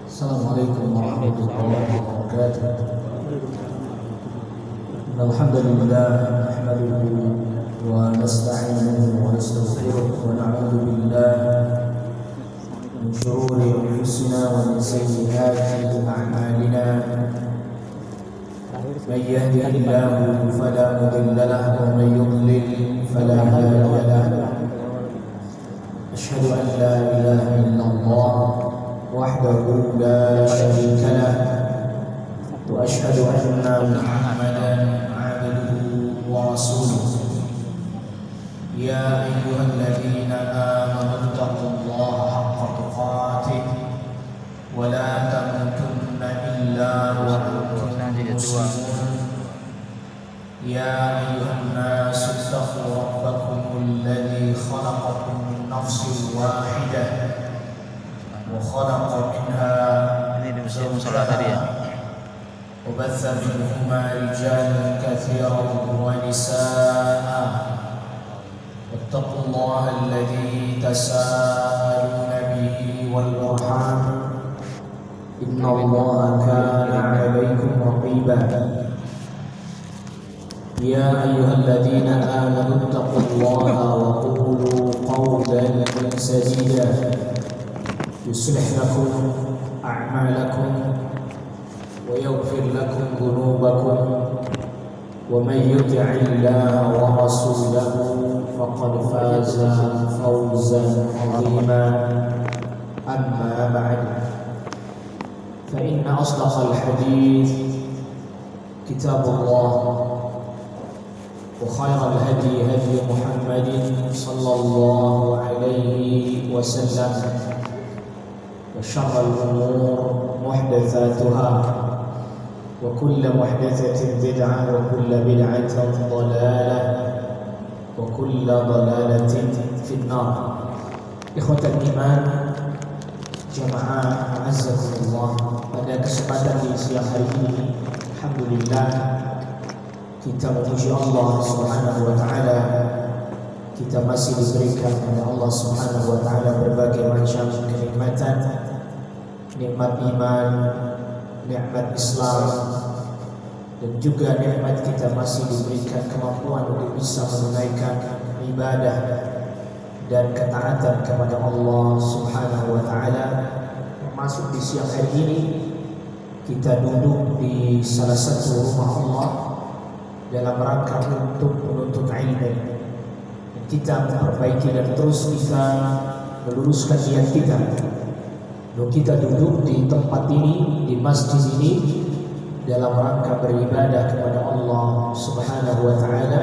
Assalamualaikum warahmatullahi wabarakatuh. Alhamdulillah nahmaduhu wa nasta'inuhu wa nastaghfiruh wa na'udzu billahi min shururi anfusina wa min sayyiati a'malina. Man yahdihillahu fala mudilla lahu wa man yudlil fala hadiya lahu. Asyhadu an la ilaha illallah wahdahu la syarika lah wa asyhadu anna Muhammadan 'abduhu wa rasuluh. Ya ayyuhalladzina amanu taqullaha haqqa tuqatih wa la tamutunna illa wa antum muslimun. Ya ayyuhan nasu ittaqu rabbakumul ladzi khalaqakum min nafsin wahidah وخلق منها زوجها وبث منهما رجالا كثيرا ونساء واتقوا الله الذي تساءلون به والأرحام إن الله كان عليكم رقيبا. يا أيها الذين آمنوا اتقوا الله وقولوا قولا سديدا يصلح لكم أعمالكم ويغفر لكم ذنوبكم ومن يطع الله ورسوله فقد فاز فوزا عظيما. أما بعد فإن أصدق الحديث كتاب الله وخير الهدي هدي محمد صلى الله عليه وسلم وشر الأمور محدثاتها وكل محدثة بدعة وكل بدعة ضلالة وكل ضلالة في النار. إخوة الإيمان jamaah azzakumullah, pada kesempatan di siang hari ini alhamdulillah kita memuji Allah Subhanahu wa taala. Kita masih diberikan oleh Allah Subhanahu wa taala berbagai macam kenikmatan, nikmat iman, nikmat Islam, dan juga nikmat kita masih diberikan kemampuan untuk bisa menunaikan ibadah dan ketaatan kepada Allah Subhanahu wa taala. Termasuk di siang hari ini kita duduk di salah satu rumah Allah dalam rangka untuk menuntut ilmu. Kita memperbaiki dan terus bisa meluruskan niat kita. Lalu kita duduk di tempat ini, di masjid ini, dalam rangka beribadah kepada Allah Subhanahu wa taala,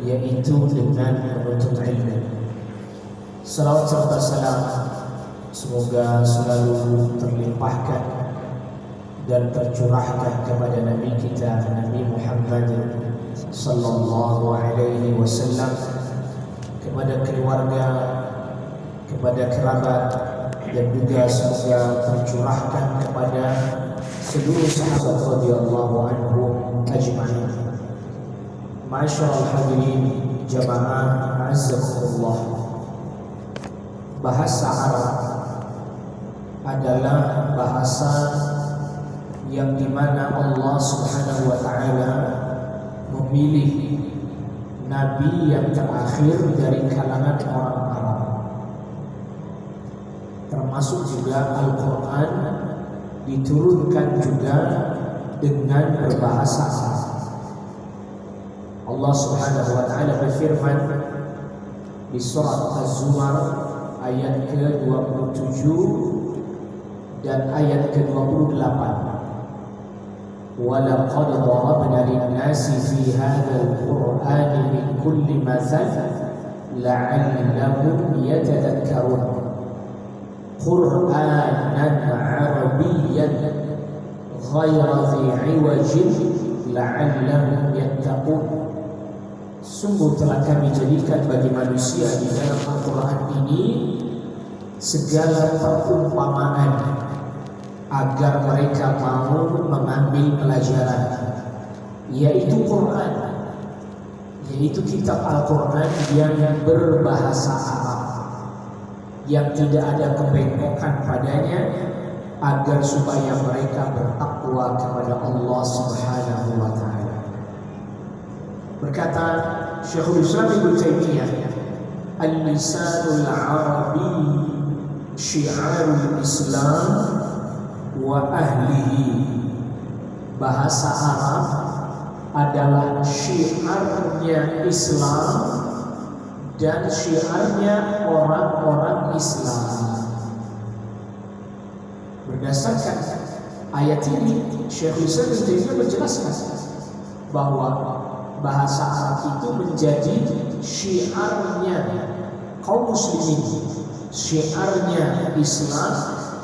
yaitu dengan menuntut ilmu. Salawat serta salam semoga selalu terlimpahkan dan tercurahkan kepada Nabi kita, Nabi Muhammad sallallahu alaihi wasallam, kepada keluarga, kepada kerabat, dan juga semoga tercurahkan kepada seluruh sahabat radhiyallahu anhum ajma'in. Ma'asyiral hadirin jamaah azzakumullah. Bahasa Arab adalah bahasa yang dimana Allah Subhanahu wa taala memilih Nabi yang terakhir dari kalangan orang Arab. Termasuk juga Al-Quran diturunkan juga dengan berbahasa Arab. Allah Subhanahu wa taala berfirman di surat Az-Zumar ayat ke-27 dan ayat ke-28. وَلَقَدْ ضَرَبْنَا لِلنَّاسِ فِي هَذَا الْقُرْآنِ مِنْ كُلِّ مَثَلٍ لَعَلَّهُمْ يَتَذَكَّرُونَ قُرْآنًا عَرَبِيًّا غَيْرَ ذِي عِوَجٍ لَعَلَّهُمْ يَتَّقُونَ. Sungguh telah kami jadikan bagi manusia di dalam Al-Quran ini segala perumpamaan agar mereka mau mengambil pelajaran, yaitu Quran, yaitu kitab Al-Quran yang berbahasa Arab, yang tidak ada kebengkokan padanya, agar supaya mereka bertakwa kepada Allah Subhanahu wa taala. Berkata Syekhul Islam Ibnu Taimiyah, al-lisanul arabi syiarul Islam wa ahlihi. Bahasa Arab adalah syiarnya Islam dan syiarnya orang-orang Islam. Berdasarkan ayat ini, Syekhul Islam Ibnu Taimiyah menjelaskan bahwa bahasa Arab itu menjadi syiarnya kaum muslimin, syiarnya Islam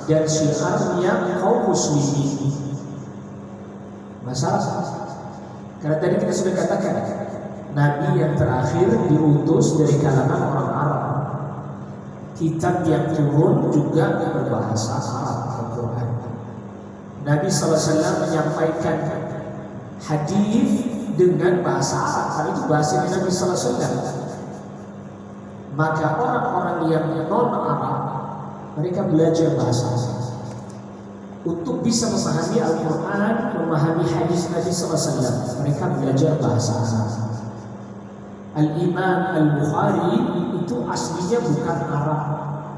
dan syiarnya kaum muslimin. Masalah, karena tadi kita sudah katakan Nabi yang terakhir diutus dari kalangan orang Arab. Kitab yang turun juga berbahasa Arab, Al-Quran. Nabi SAW menyampaikan hadis dengan bahasa Arab, karena itu bahasa Nabi SAW. Maka orang-orang yang non-Arab, mereka belajar bahasa Arab untuk bisa memahami Al-Quran, memahami hadis Nabi SAW. Mereka belajar bahasa Arab. Al-Imam Al-Bukhari itu aslinya bukan Arab,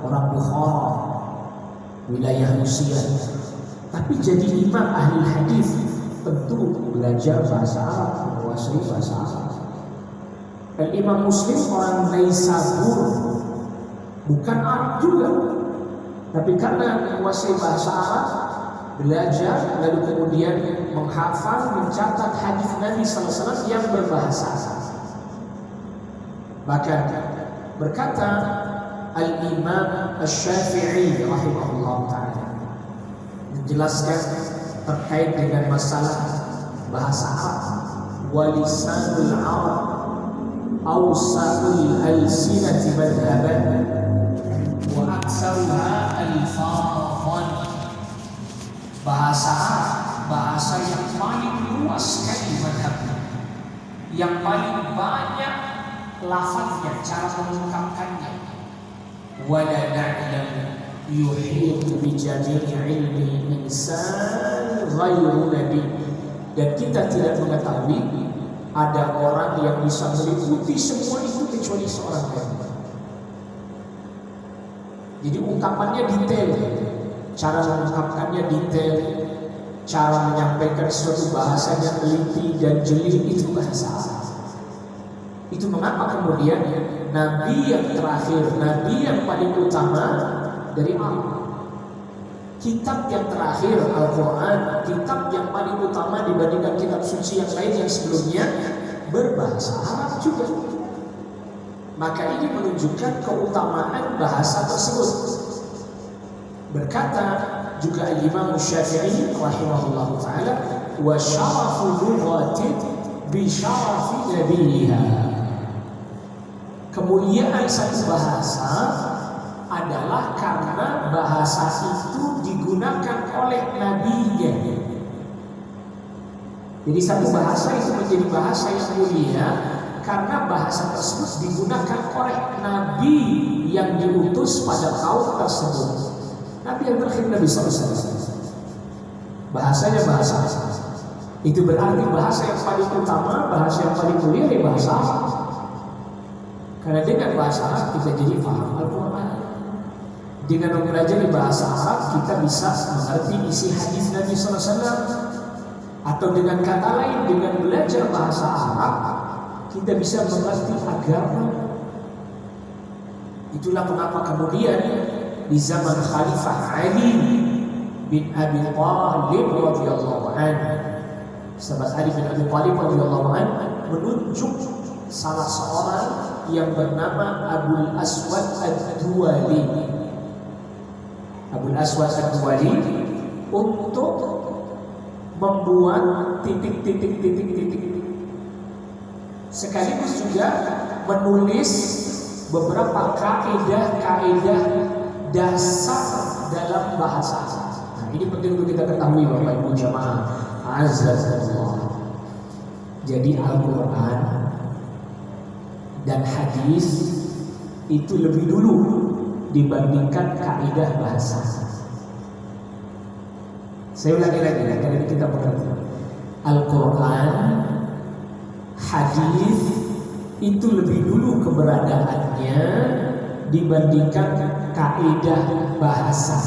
orang Bukhara, wilayah Rusia, tapi jadi imam ahli hadis tentu belajar bahasa Arab, menguasai bahasa Arab. Al-Imam Muslim orang Naisabur, bukan Arab juga, tapi karena menguasai bahasa Arab, belajar lalu kemudian menghafal, mencatat hadis Nabi SAW yang berbahasa Arab. Bahkan berkata Al-Imam Asy-Syafi'i rahimahullah ta'ala menjelaskan terkait dengan masalah bahasa Arab, walisanul Arab awsa'ul alsinati madhaban wa aktsaruha alfadhan. Bahasa Arab, bahasa yang paling luas sekali madhabnya, yang paling banyak lafaznya, cara mengungkapkannya. Wala na'lam yuhitu bi jami'i ilmi insan ghairu nabi. Dan kita tidak mengetahui ada orang yang bisa meliputi semua itu kecuali seorang nabi. Jadi ungkapannya detail, cara mengungkapkannya detail, cara menyampaikan suatu bahasa yang teliti dan jeli, itu bahasa Arab. Itu mengapa kemudian Nabi yang terakhir, Nabi yang paling utama dari Arab. Kitab yang terakhir Al-Quran, kitab yang paling utama dibandingkan kitab suci yang lain yang sebelumnya, berbahasa Arab juga. Maka ini menunjukkan keutamaan bahasa tersebut. Berkata juga Imam Syafi'i rahimahullah ta'ala, wa syarafu lughatin bi syarafi nabiyha. Kemuliaan satu bahasa adalah karena bahasa itu digunakan oleh nabinya. Jadi satu bahasa itu menjadi bahasa yang mulia karena bahasa tersebut digunakan oleh nabi yang diutus pada kaum tersebut. Nabi yang terakhir Nabi SAW. Bahasanya bahasa Arab. Itu berarti bahasa yang paling utama, bahasa yang paling mulia adalah bahasa Arab. Karena dengan bahasa Arab kita jadi paham Al-Quran. Dengan mempelajari bahasa Arab kita bisa mengerti isi hadis Nabi SAW. Atau dengan kata lain, dengan belajar bahasa Arab kita bisa mengerti agama. Itulah kenapa kemudian di zaman Khalifah Ali bin Abi Thalib radhiyallahu anhu, sahabat Ali bin Abi Thalib radhiyallahu anhu menunjuk salah seorang yang bernama Abul Aswad Ad-Duwali. Abul Aswad Ad-Duwali untuk membuat titik-titik sekaligus juga menulis beberapa kaidah-kaidah dasar dalam bahasa. Nah, ini penting untuk kita ketahui Bapak Ibu jamaah azzakumullah. Jadi Al-Quran dan hadis itu lebih dulu dibandingkan kaidah bahasa. Saya ulangi lagi ya, karena kita mengerti. Al-Quran, hadis itu lebih dulu keberadaannya dibandingkan kaidah bahasa.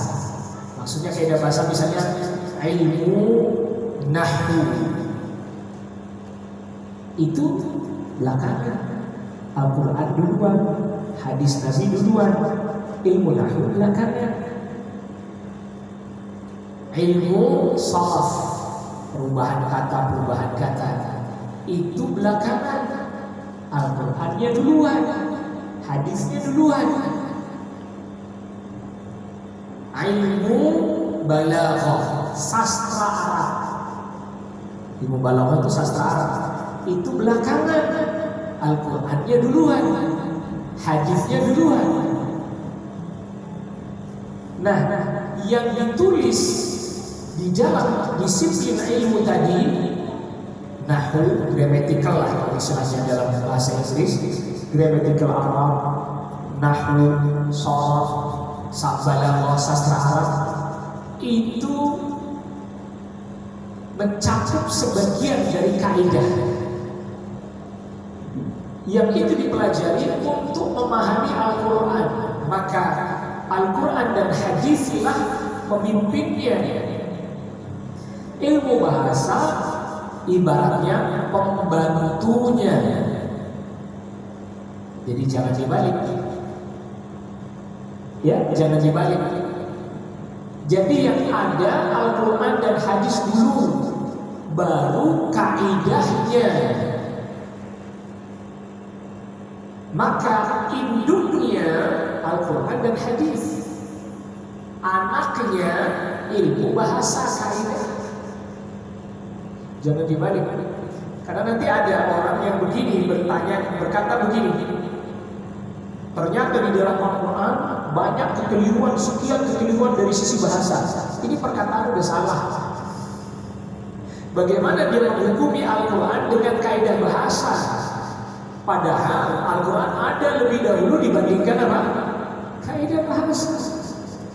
Maksudnya kaidah bahasa misalnya ilmu nahwu itu belakangan, Al-Quran duluan, hadis Nabi duluan, ilmu nahwu belakangan. Ilmu sharaf, perubahan kata itu belakangan. Al-Qur'annya duluan, hadisnya duluan. Ilmu balaghah, sastra Arab. Ilmu balaghah itu sastra Arab. Itu belakangan. Al-Qur'annya duluan, hadisnya duluan. Nah, yang ditulis di dalam disiplin ilmu tadi, nahwu, grammatical lah istilahnya dalam bahasa Inggris, grammatical Arab, nahwu, sharaf, balaghah, sastra Arab, itu mencakup sebagian dari kaidah yang itu dipelajari untuk memahami Al-Quran. Maka Al-Quran dan hadislah pemimpinnya. Ilmu bahasa ibaratnya pembantunya. Jadi jangan dibalik. Ya, jangan dibalik. Jadi yang ada Al-Quran dan hadis dulu, baru kaidahnya. Maka induknya Al-Quran dan hadis, anaknya ilmu bahasa kaidah. Jangan dibalik. Karena nanti ada orang yang begini berkata begini. Ternyata di dalam Al-Quran banyak kekeliruan, sekian kekeliruan dari sisi bahasa. Ini perkataan udah salah. Bagaimana dia menghukumi Al-Quran dengan kaidah bahasa? Padahal Al-Quran ada lebih dahulu dibandingkan apa? Kaidah bahasa.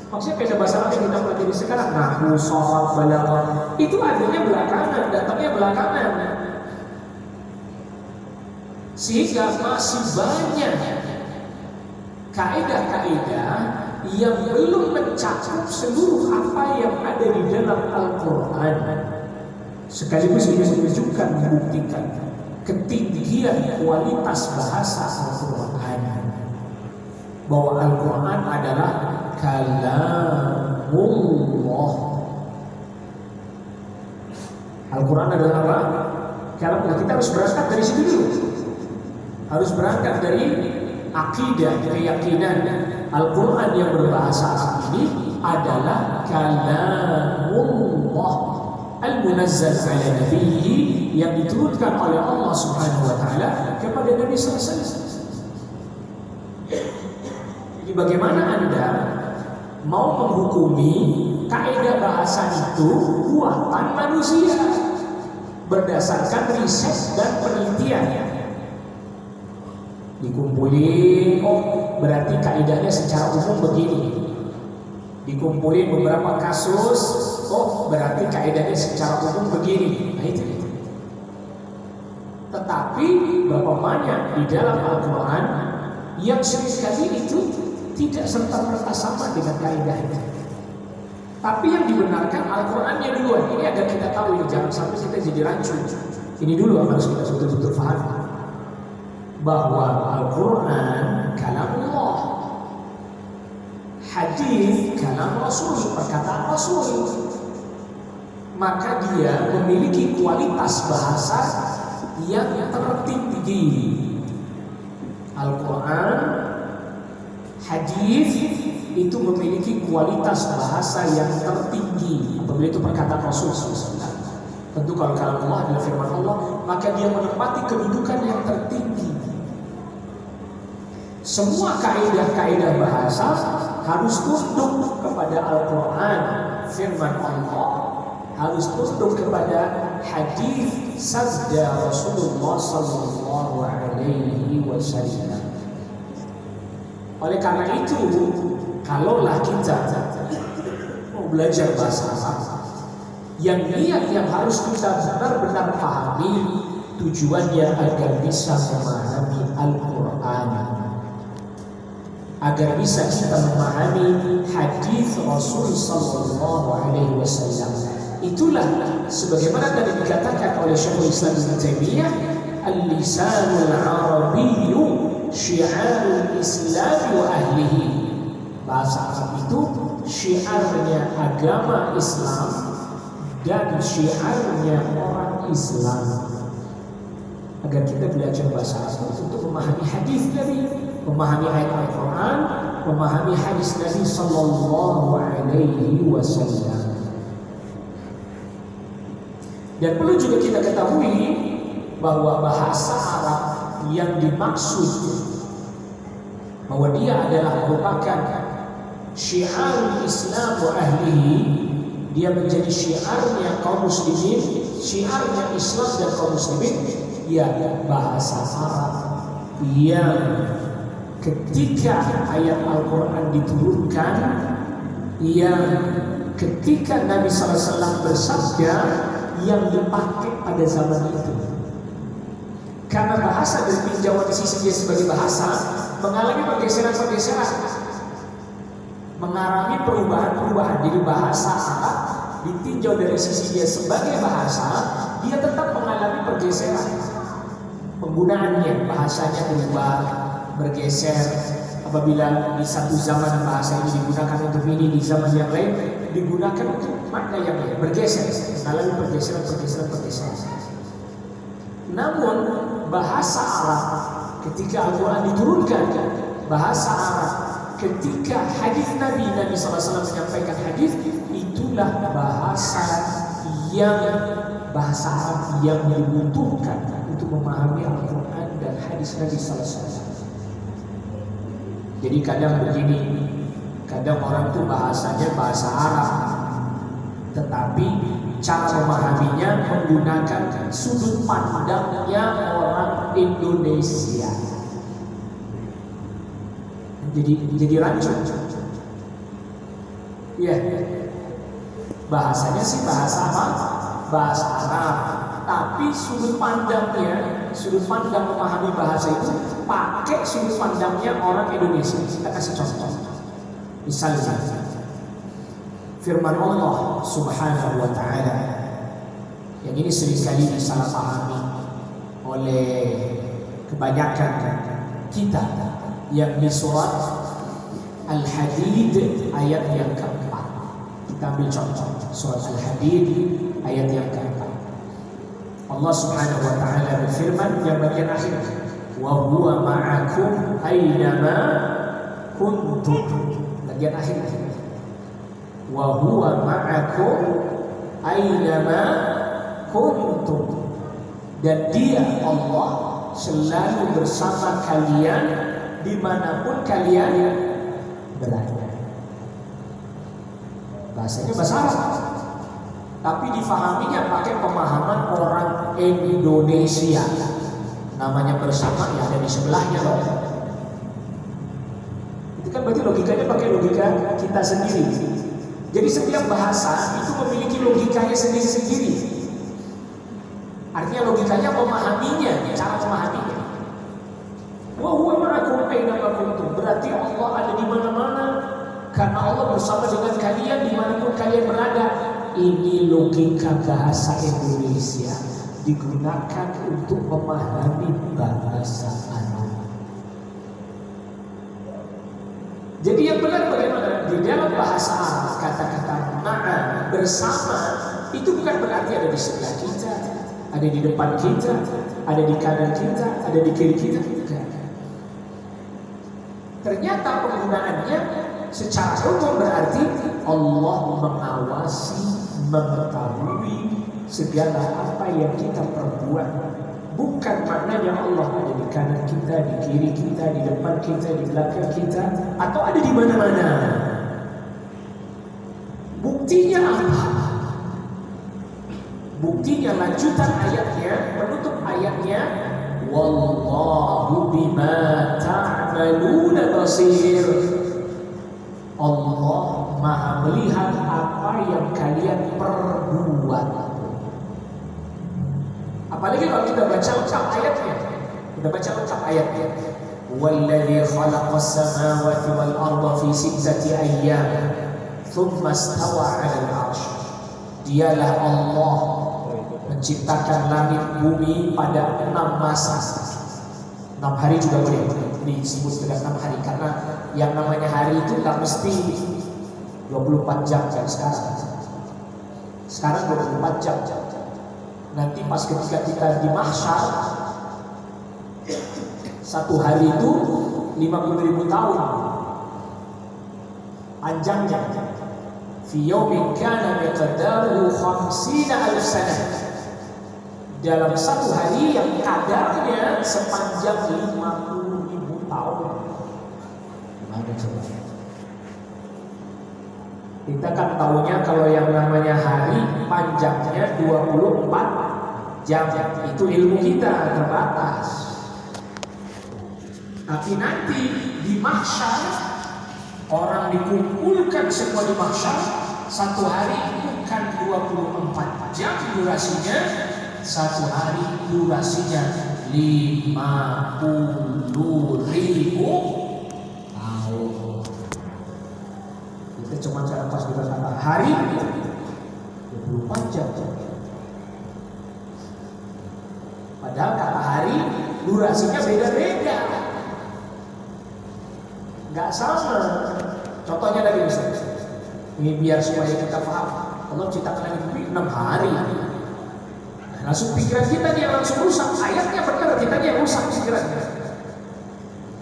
Maksudnya kaidah bahasa yang kita pelajari sekarang, nahwu, sharaf, balaghah, itu adanya belakangan, datangnya belakangan. Sehingga masih banyak kaidah-kaidah yang belum mencakup seluruh apa yang ada di dalam Al-Quran. Sekaligus ini menunjukkan, membuktikan ketinggian kualitas bahasa Al-Quran, bahwa Al-Quran adalah kalamullah. Al-Quran adalah apa? Kalamullah. Kita harus berangkat dari situ dulu. Harus berangkat dari akidah, keyakinan Al-Quran yang berbahasa Arab ini adalah kalamullah al-munazzal ala nabiyhi, yang diturunkan oleh Allah Subhanahu wa taala kepada Nabi sallallahu alaihi wasallam. Jadi bagaimana Anda mau menghukumi kaidah bahasa itu buatan manusia berdasarkan riset dan penelitian? Dikumpulin, oh berarti kaidahnya secara umum begini. Dikumpulin beberapa kasus, oh berarti kaidahnya secara umum begini. Nah itu. Tetapi berapa banyak di dalam Al-Quran yang seringkali itu tidak serta-merta sama dengan kaidah itu. Tapi yang dibenarkan Al-Qurannya duluan. Ini agar kita tahu, ya, jangan sampai kita jadi rancu. Ini dulu yang harus kita betul-betul paham, bahwa Al-Quran kalamullah, hadis kalam Rasul, perkataan Rasul. Maka dia memiliki kualitas bahasa yang tertinggi. Al-Quran, hadis itu memiliki kualitas bahasa yang tertinggi apabila itu perkataan Rasul SAW. Tentu kalau kalamullah adalah firman Allah, maka dia menempati kedudukan yang tertinggi. Semua kaidah-kaidah bahasa harus tunduk kepada Al-Quran, firman Allah, harus tunduk kepada hadis sabda Rasulullah sallallahu alaihi wasallam. Oleh karena itu, kalaulah kita mau belajar bahasa Arab, Yang niat yang harus kita benar-benar pahami tujuannya agar bisa memahami Al-Quran, agar bisa kita memahami hadis Rasul Sallallahu Alaihi Wasallam. Itulah sebagaimana tadi dikatakan oleh Syekhul Islam Ibnu Taimiyah, al-lisanul arabiyyu syiarul Islam wa ahlihi. Bahasa Arab itu syiarnya agama Islam dan syiarnya orang Islam. Agar kita belajar bahasa Arab untuk memahami hadis Nabi, memahami ayat Al-Quran, memahami hadis Nabi Sallallahu Alaihi Wasallam. Dan perlu juga kita ketahui bahwa bahasa Arab yang dimaksud bahwa dia adalah merupakan syiar Islam wa ahlihi, dia menjadi syiarnya kaum muslimin, syiarnya Islam dan kaum muslimin, ya bahasa Arab yang ketika ayat Al-Quran diturunkan, yang ketika Nabi SAW bersabda, yang dipakai pada zaman itu. Karena bahasa dan tinjauan di sisi dia sebagai bahasa mengalami pergeseran-pergeseran, mengalami perubahan-perubahan. Jadi bahasa Arab ditinjau dari sisi dia sebagai bahasa, dia tetap mengalami pergeseran. Penggunaannya, bahasanya berubah, bergeser. Apabila di satu zaman bahasa ini digunakan untuk ini, di zaman yang lain digunakan untuk makna yang lain, bergeser, mengalami pergeseran. Namun bahasa Arab ketika Al-Quran diturunkan, bahasa Arab ketika hadis Nabi SAW menyampaikan hadis, itulah bahasa Arab yang dibutuhkan untuk memahami Al-Quran dan hadis Nabi SAW. Jadi kadang begini, kadang orang itu bahasanya bahasa Arab, tetapi cara memahaminya menggunakan sudut pandangnya orang Indonesia. Jadi rancu. Ya, bahasanya sih bahasa apa? Bahasa Arab, tapi sudut pandang memahami bahasa itu pakai sudut pandangnya orang Indonesia. Kita kasih contoh. Misalnya firman Allah Subhanahu wa taala yang ini seringkali disalahpahami oleh kebanyakan kita, yang di surat Al-Hadid ayat yang keempat. Kita ambil contoh surat Al-Hadid ayat yang keempat. Allah Subhanahu wa taala berfirman yang bagian akhir, wa huwa ma'akum aynama kuntum. Bagian akhir, wa huwa ma'akum aynama kuntum. Dan dia Allah selalu bersama kalian dimanapun kalian berada. Bahasanya bahasa Arab, tapi difahaminya pakai pemahaman orang Indonesia. Namanya bersama ya ada di sebelahnya loh. Itu kan berarti logikanya pakai logika kita sendiri. Jadi setiap bahasa itu memiliki logikanya sendiri-sendiri. Artinya logikanya memahaminya, cara memahaminya. Wa huwa ma'akum aynama kuntum. Berarti Allah ada di mana-mana karena Allah bersama dengan kalian dimanapun kalian berada. Ini logika bahasa Indonesia digunakan untuk memahami bahasa Arab. Jadi yang benar bagaimana? Di dalam bahasa Arab kata-kata ma'a, bersama, itu bukan berarti ada di sebelah kita, ada di depan kita, ada di kanan kita, ada di kiri kita. Bukan. Ternyata penggunaannya secara umum berarti Allah mengawasi, mengetahui segala apa yang kita perbuat. Bukan maknanya Allah ada di kanan kita, di kiri kita, di depan kita, di belakang kita, atau ada di mana-mana. Buktinya apa? Buktinya lanjutan ayatnya, penutup ayatnya, wallahu bima ta'maluna basir. Allah Maha melihat apa yang kalian perbuat. Apalagi kalau kita baca lengkap ayatnya. Kita baca lengkap ayatnya. Walladzi khalaqas samawati wal arda fi sittati ayyam thumma istawa 'alal 'arsy. Dialah Allah menciptakan langit bumi pada 6 masa. 6 hari juga boleh disebut dengan 6 hari karena yang namanya hari itu tak mesti 24 jam kayak sekarang. Sekarang 24 jam. Nanti pas ketika kita di mahsyar, 1 hari itu 50.000 tahun panjangnya. Fi yaumin kana miqdaruhu 50,000 sanah. Dalam 1 hari yang kadarnya sepanjang 50.000 tahun. Gimana coba? Kita kan tahunya kalau yang namanya hari panjangnya 24 jam. Itu ilmu kita terbatas. Tapi nanti di mahsyar orang dikumpulkan semua di mahsyar, 1 hari bukan 24 jam durasinya, 1 hari durasinya 50.000 tahun. Kita cuma cara pas kita kata hari 24 jam. Padahal kata hari durasinya beda-beda. Gak sama. Contohnya lagi misalnya, ini biar supaya kita paham. Allah ciptakan langit bumi 6 hari. Langsung pikiran kita dia langsung rusak. Ayatnya benar, kita dia rusak pikirannya.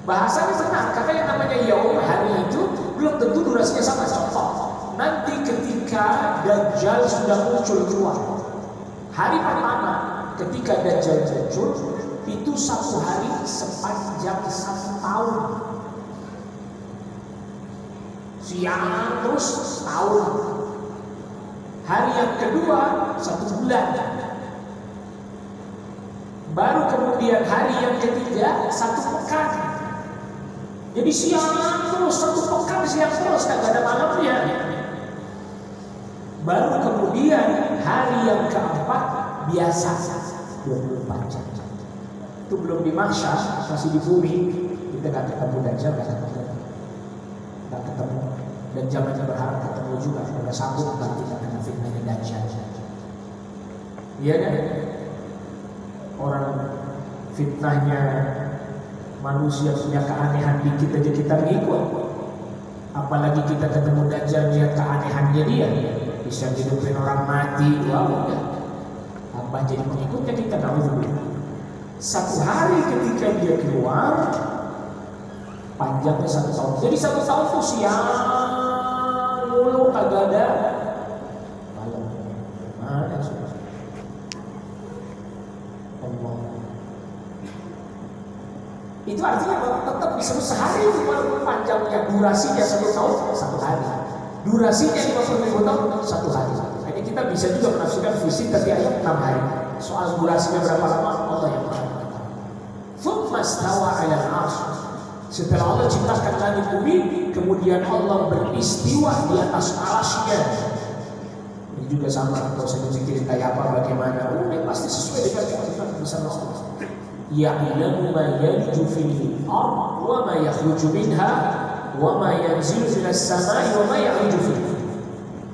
Bahasanya benar, karena yang namanya yaum hari itu belum tentu durasinya sama. Contoh, nanti ketika Dajjal sudah muncul keluar, hari pertama ketika Dajjal muncul itu 1 hari sepanjang 1 tahun. Siang terus tahun. Hari yang kedua 1 bulan. Baru kemudian hari yang ketiga 1 pekan. Jadi siang terus 1 pekan, siang terus kagak ada malamnya. Baru kemudian hari yang keempat biasa 24 jam. Itu belum di mahsyar, masih di bumi. Kita gak ketemu Dajjal, gak ketemu. Dan jangan berharap ketemu juga. Sudah sanggup kalau kita kena fitnahnya Dajjal. Iya kan? Orang fitnahnya manusia punya keanehan dikit aja kita ngikut. Apalagi kita ketemu Dajjal lihat keanehannya dia. Bisa hidupin orang mati. Wow, ya. Apa jadi pengikutnya kita nggak mau. 1 hari ketika dia keluar panjangnya 1 tahun. Jadi 1 tahun itu siang mulu kagak ada malam. Mana sudah? Allah. Itu artinya bahwa tetap bisa sehari walaupun panjangnya durasinya 1 tahun 1 hari. Durasinya 50.000 tahun 1 hari. Jadi kita bisa juga menafsirkan fisik tapi ayat 6 hari. Soal durasinya berapa lama Allah yang Maha mengetahui. Tsumma stawa 'alal 'arsy. Setelah Allah ciptakan langit bumi, kemudian Allah beristiwa di atas arasy-Nya. Ini juga sama kalau saya pikirin kayak apa bagaimana. Ini pasti sesuai dengan kehidupan bersama Allah. Ya'lamu ma yaliju fil ardh wa ma yakhruju minha wa ma yanzilu minas samai wa ma ya'ruju fiha.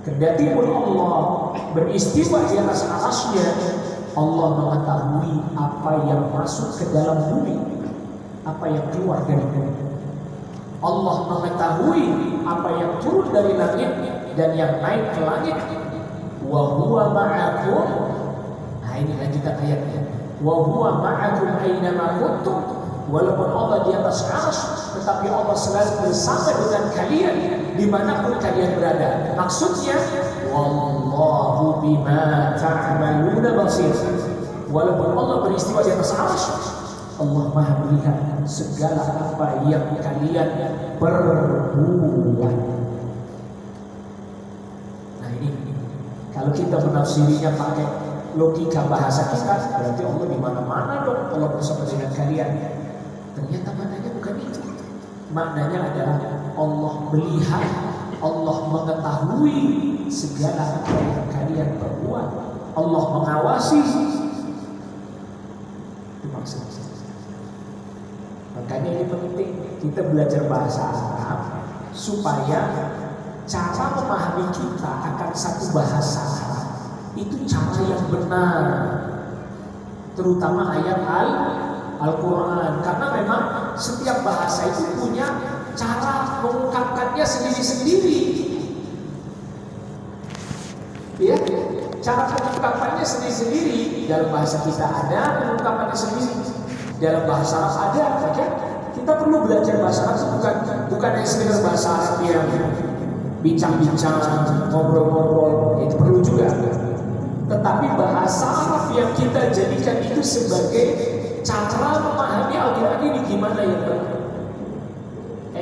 Kendati pun Allah beristiwa di atas arasy-Nya, Allah mengetahui apa yang masuk ke dalam bumi, apa yang keluar dari bumi. Allah mengetahui apa yang turun dari langit dan yang naik ke langit. Wa huwa ma'akum. Nah ini lanjutan ayatnya. Wa huwa ma'akum aina ma kuntum. Walaupun Allah di atas arsy, tetapi Allah selalu bersama dengan kalian dimanapun kalian berada. Maksudnya, wallahu bima ta'maluna basir. Walaupun Allah beristiwa di atas arsy, Allah Maha melihat segala apa yang kalian perbuat. Nah ini, kalau kita menafsirinya pakai logika bahasa kita, berarti Allah di mana-mana dong. Allah bersama dengan kalian. Ternyata maknanya bukan itu. Maknanya adalah Allah melihat, Allah mengetahui segala apa yang kalian perbuat. Allah mengawasi. maksudnya. Makanya ini penting kita belajar bahasa Arab supaya cara memahami kita akan satu bahasa Arab itu cara yang benar, terutama ayat Al-Quran, karena memang setiap bahasa itu punya cara mengungkapkannya sendiri-sendiri. Ya, cara pengungkapannya sendiri-sendiri. Dalam bahasa kita ada pengungkapannya sendiri, dalam bahasa Arab ada. Maka kita perlu belajar bahasa Arab, bukan hanya sekedar bahasa Arab yang bincang-bincang, ngobrol-ngobrol, itu perlu juga. Tetapi bahasa Arab yang kita jadikan itu sebagai cara memahami Al-Quran ini gimana ya Pak?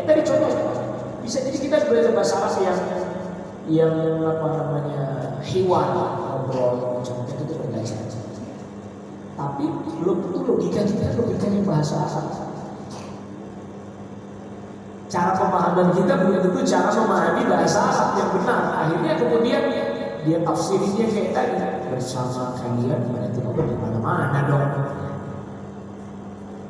Tadi contoh, bisa jadi kita belajar bahasa Arab yang apa namanya hiwar, ngobrol, contoh itu belajar. Tapi belum tentu logikanya bahasa Arab. Cara pemahaman kita belum tentu cara memahami bahasa Arab yang benar. Akhirnya kemudian dia tafsirnya kayak tadi, bersama kalian berarti di mana-mana dong.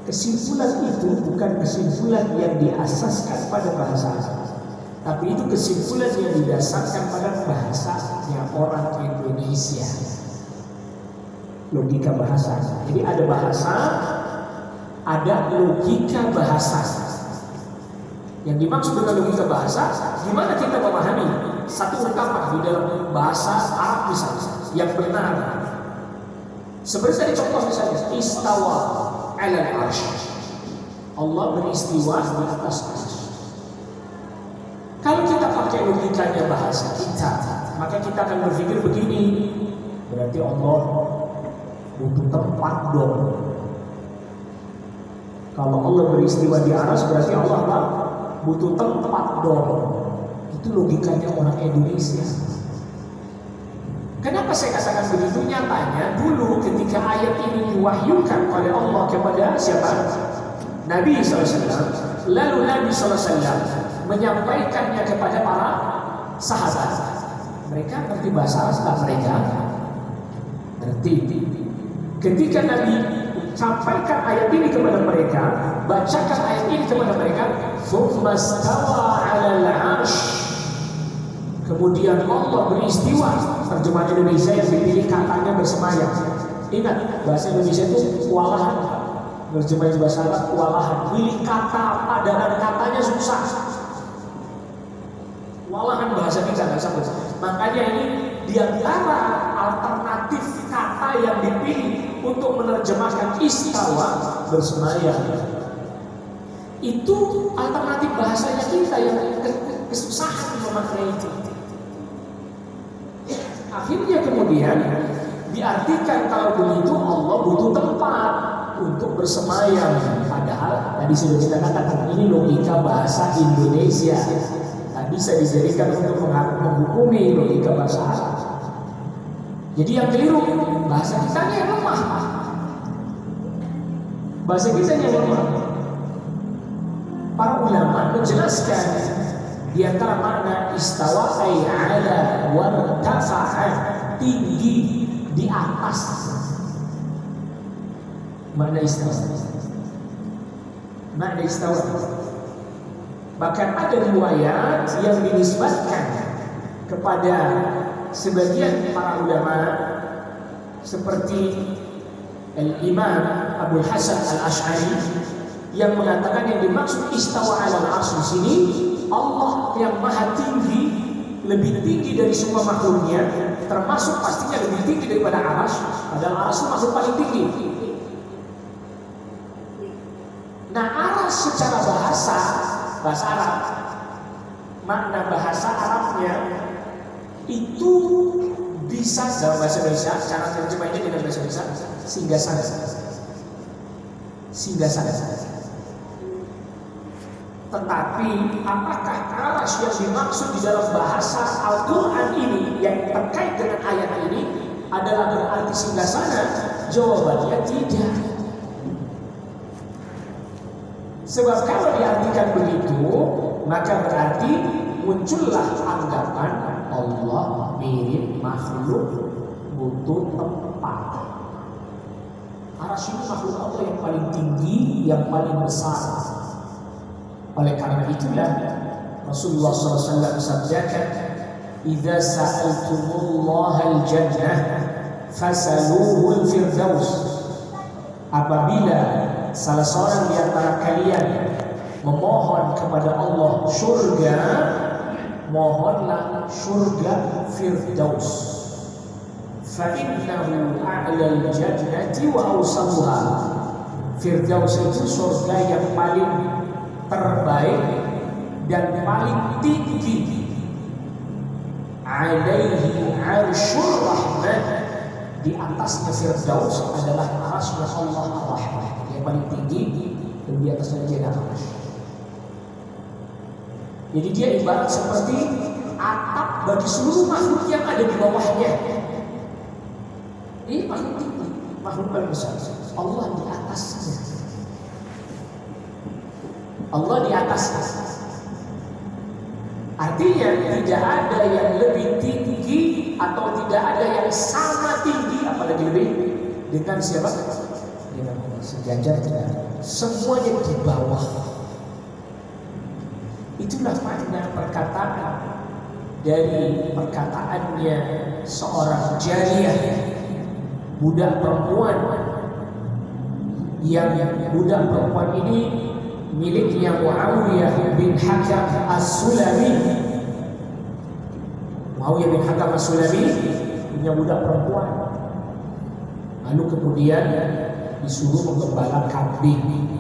Kesimpulan itu bukan kesimpulan yang diasaskan pada bahasa Arab, tapi itu kesimpulan yang didasarkan pada bahasanya orang Indonesia. Logika bahasa. Jadi ada bahasa, ada logika bahasa. Yang dimaksud dengan logika bahasa, gimana kita memahami satu ungkapan di dalam bahasa Arab misalnya yang benar. Seperti tadi contoh misalnya, istawa ala al-arsh. Allah beristiwa di atas arsy. Kalau kita pakai logikanya bahasa kita, maka kita akan berpikir begini, berarti Allah butuh tempat dong. Kalau Allah beristiwa di arsy, berarti Allah butuh tempat dong. Itu logikanya orang Indonesia. Kenapa saya katakan begitu? Nyatanya dulu ketika ayat ini diwahyukan oleh Allah kepada siapa? Nabi SAW. Lalu Nabi SAW menyampaikannya kepada para sahabat. Mereka ngerti bahasa Arab, mereka ngerti. Ketika Nabi sampaikan ayat ini kepada mereka, bacakan ayat ini kepada mereka, "Tsumma stawa 'alal 'arsy." Kemudian Allah beristiwa. Terjemahan Indonesia yang dipilih katanya bersemayam. Ingat, bahasa Indonesia itu kewalahan. Terjemahan bahasa Arab kewalahan. Pilih kata padanan katanya susah. Kewalahan bahasa kita nggak sampai. Makanya ini diantara alternatif kata yang dipilih untuk menerjemahkan istawa bersemayam. Itu alternatif bahasanya kita yang kesusahan memaknai itu. Akhirnya kemudian diartikan kalau begitu Allah butuh tempat untuk bersemayam. Padahal tadi sudah kita katakan ini logika bahasa Indonesia. Tak bisa dijadikan untuk menghukumi logika bahasa Arab. Jadi yang keliru bahasa kita yang lemah. Bahasa kita yang lemah. Para ulama menjelaskan di antara makna istawa ay ala wa tafa'a, tinggi di atas. Makna istawa. Makna istawa. Bahkan ada riwayat yang dinisbatkan kepada sebagian para ulama seperti Al-Imam Abu Hasan Al-Ash'ari yang mengatakan yang dimaksud istawa ala al-'arsy di sini Allah yang maha tinggi, lebih tinggi dari semua makhluknya, termasuk pastinya lebih tinggi daripada arsy. Padahal arsy makhluk paling tinggi. Nah, arsy secara bahasa Arab, makna bahasa Arabnya itu bisa dalam bahasa Indonesia, cara terjemahnya dengan bahasa Indonesia singgasana. Singgasana. Tetapi apakah arsy yang dimaksud di dalam bahasa Al-Quran ini yang terkait dengan ayat ini adalah berarti singgasana? Jawabannya tidak. Sebab kalau diartikan begitu, maka berarti muncullah anggapan Allah mirip makhluk, butuh tempat. Arsy itu makhluk Allah yang paling tinggi, yang paling besar. Oleh karena itulah Rasulullah SAW bersabdakan, "Idza sa'altumullaha al-jannah fasaluhu al-firdaus." Apabila salah seorang di antara kalian memohon kepada Allah surga, mohonlah surga Firdaus. Fa innahu a'lal jannati wa awsatuha. Firdaus itu surga yang paling terbaik dan paling tinggi. Alaihi 'arsyur rahman. Di atasnya Firdaus adalah arasy Allah Ar-Rahman, yang paling tinggi, dan di atasnya dia ada arasy. Jadi dia ibarat seperti atap bagi seluruh makhluk yang ada di bawahnya. Ini makhluk tinggi, makhluk paling besar. Allah di atasnya. Allah di atasnya. Artinya tidak ada yang lebih tinggi atau tidak ada yang sama tinggi, apalagi lebih dengan siapa? Dengan Allah. Sejajar tidak. Semuanya di bawah. Itulah makna perkataan dari perkataannya seorang jariyah, budak perempuan, yang budak perempuan ini miliknya Muawiyah bin Hakam As-Sulami. Muawiyah bin Hakam As-Sulami punya budak perempuan. Lalu kemudian disuruh menggembala kambing.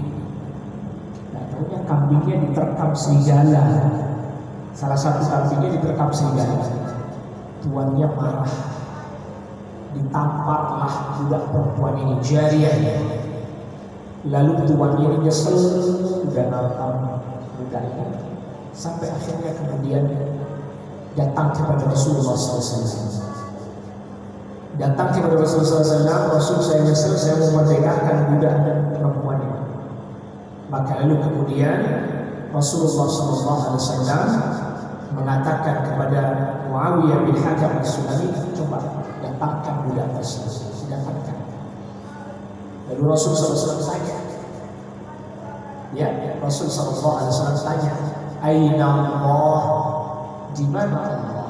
Kambingnya diterkam serigala. Salah satu kambingnya diterkam serigala. Tuannya marah. Ditamparlah budak perempuan ini, jariyah. Lalu tuannya ini nyesel, udah nantang budak ini. Sampai akhirnya kemudian datang kepada Rasulullah SAW. Datang kepada Rasulullah SAW, Rasul, saya nyesel, saya mau merdekakan budak perempuan ini. Maka lalu kemudian Rasulullah SAW mengatakan kepada Muawiyah bin Hakam As-Sulami, coba datangkan budak tersebut, datangkan. Lalu Rasulullah SAW tanya, ya, Rasulullah SAW tanya, Aina Allah, di mana Allah?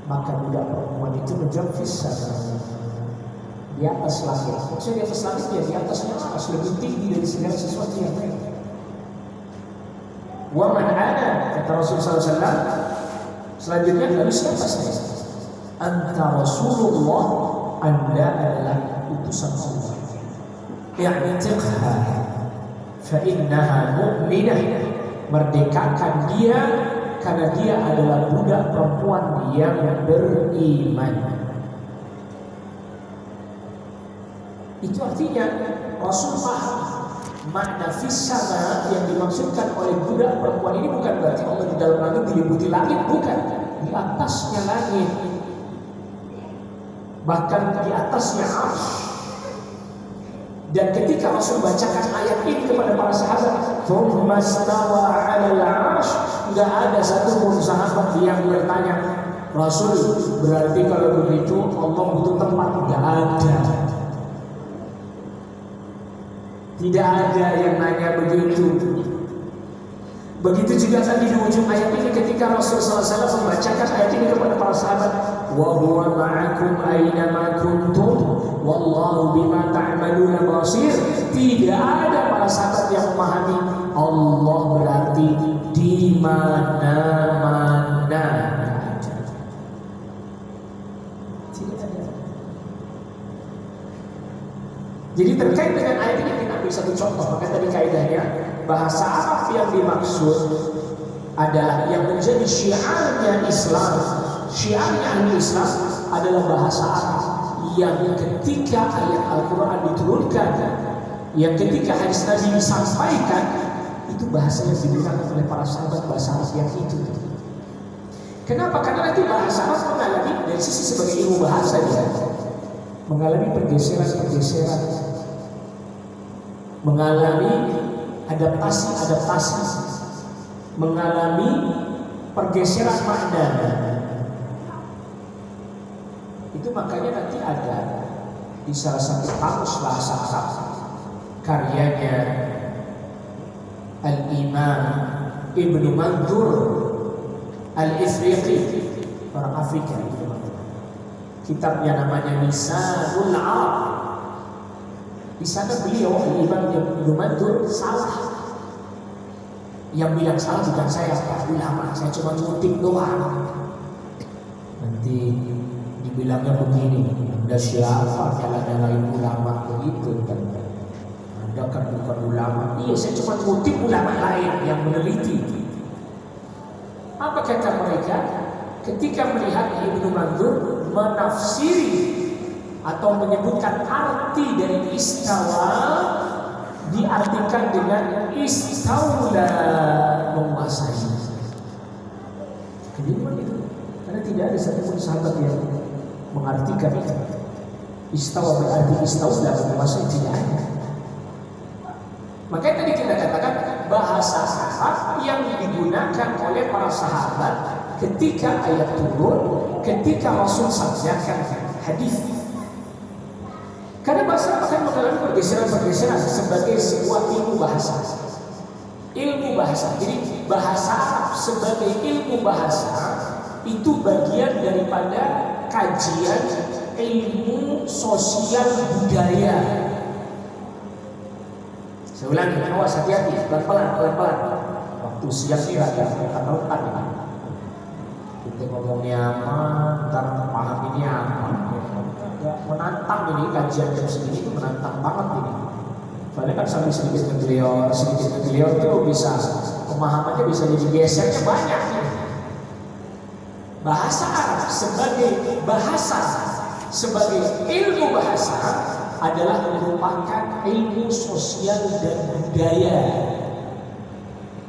Maka budak perempuan itu menjawab, fis sama, di atas langit. Maksudnya di atas langit, ya di atasnya atas, lebih tinggi dari segala sesuatu yang lain. Wa man ana, kata Rasulullah SAW. Selanjutnya, lalu siapa saya? Anta Rasulullah, Anda adalah utusan Allah. I'tiqha fa innaha mu'minah. Merdekakan dia karena dia adalah budak perempuan yang beriman. Itu artinya Rasul paham makna fisana yang dimaksudkan oleh budak perempuan ini bukan berarti Allah di dalam langit diliputi langit, bukan. Di atasnya langit, bahkan di atasnya arsy. Dan ketika Rasul bacakan ayat ini kepada para sahabat, "Tsumma stawa 'alal 'arsy", enggak ada satupun sahabat yang bertanya, "Rasul, berarti kalau begitu Allah butuh tempat?" Enggak ada. Tidak ada yang nanya begitu. Begitu juga tadi di ujung ayat ini ketika Rasulullah SAW membacakan ayat ini kepada para sahabat, wa huwa ma'akum aina ma kuntum wallahu bima ta'maluna basir. Tidak ada para sahabat yang memahami Allah berarti di mana-mana. Tidak ada. Jadi terkait dengan ayat ini kita ambil satu contoh. Maka tadi kaidahnya bahasa Arab yang dimaksud adalah yang menjadi syiarnya Islam. Syiarnya ahli Islam adalah bahasa Arab yang ketika ayat Al-Quran diturunkan, yang ketika hadis Nabi disampaikan, itu bahasa yang digunakan oleh para sahabat, bahasa Arab yang itu. Kenapa? Karena nanti bahasa Arab mengalami dari sisi sebagai ilmu bahasa dia mengalami pergeseran-pergeseran, mengalami adaptasi, mengalami pergeseran makna. Itu makanya nanti ada di salah satu kamus bahasa Arab karyanya Al-Imam Ibnu Mandur Al-Ifriqi, orang Afrika. Kitabnya namanya Lisanul Arab. Di sana beliau Al-Imam Ibnu Mandur salah. Yang bilang salah bukan saya, Pak ulama, saya cuma ngutip doang. Nanti dibilangnya begini, Anda siapa nyala-nyalain ulama begitu kan? Anda kan bukan ulama. Iya, saya cuma ngutip ulama lain yang meneliti. Apa kata mereka? Ketika melihat Ibnu Mandur menafsiri atau menyebutkan arti dari istawa, diartikan dengan istaula, menguasai. Kebingungan itu, karena tidak ada satupun sahabat yang mengartikan itu. Istawa berarti istaula, menguasai, tidak ada. Makanya tadi kita katakan bahasa Arab yang digunakan oleh para sahabat ketika ayat turun, ketika Rasul sabdakan hadis. Karena bahasa Arab akan mengalami pergeseran-pergeseran sebagai sebuah ilmu bahasa. Ilmu bahasa. Jadi bahasa Arab sebagai ilmu bahasa itu bagian daripada kajian ilmu sosial budaya. Saya ulangi, awas hati-hati, pelan-pelan. Waktu siang ini agak rentan ini. Kita ngomongnya apa, ntar paham ini apa. Menantang ini, kajian jam segini itu menantang banget ini. Soalnya kan sambil sedikit ngegelior itu bisa, pemahamannya bisa jadi gesernya banyak nih. Bahasa Arab sebagai bahasa, sebagai ilmu bahasa adalah merupakan ilmu sosial dan budaya,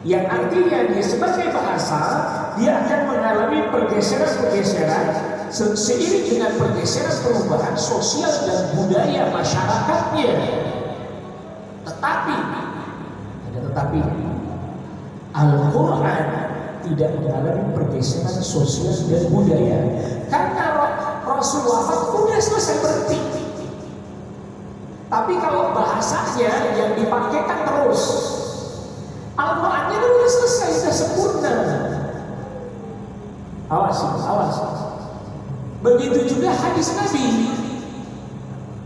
yang artinya dia sebagai bahasa dia akan mengalami pergeseran-pergeseran seiring dengan pergeseran perubahan sosial dan budaya masyarakatnya. Tetapi Al-Quran tidak mengalami pergeseran sosial dan budaya karena Rasul wafat udah selesai, berhenti. Tapi kalau bahasanya yang dipakai kan terus. Al-Qurannya kan udah selesai, sudah sempurna. Awas. Begitu juga hadis Nabi.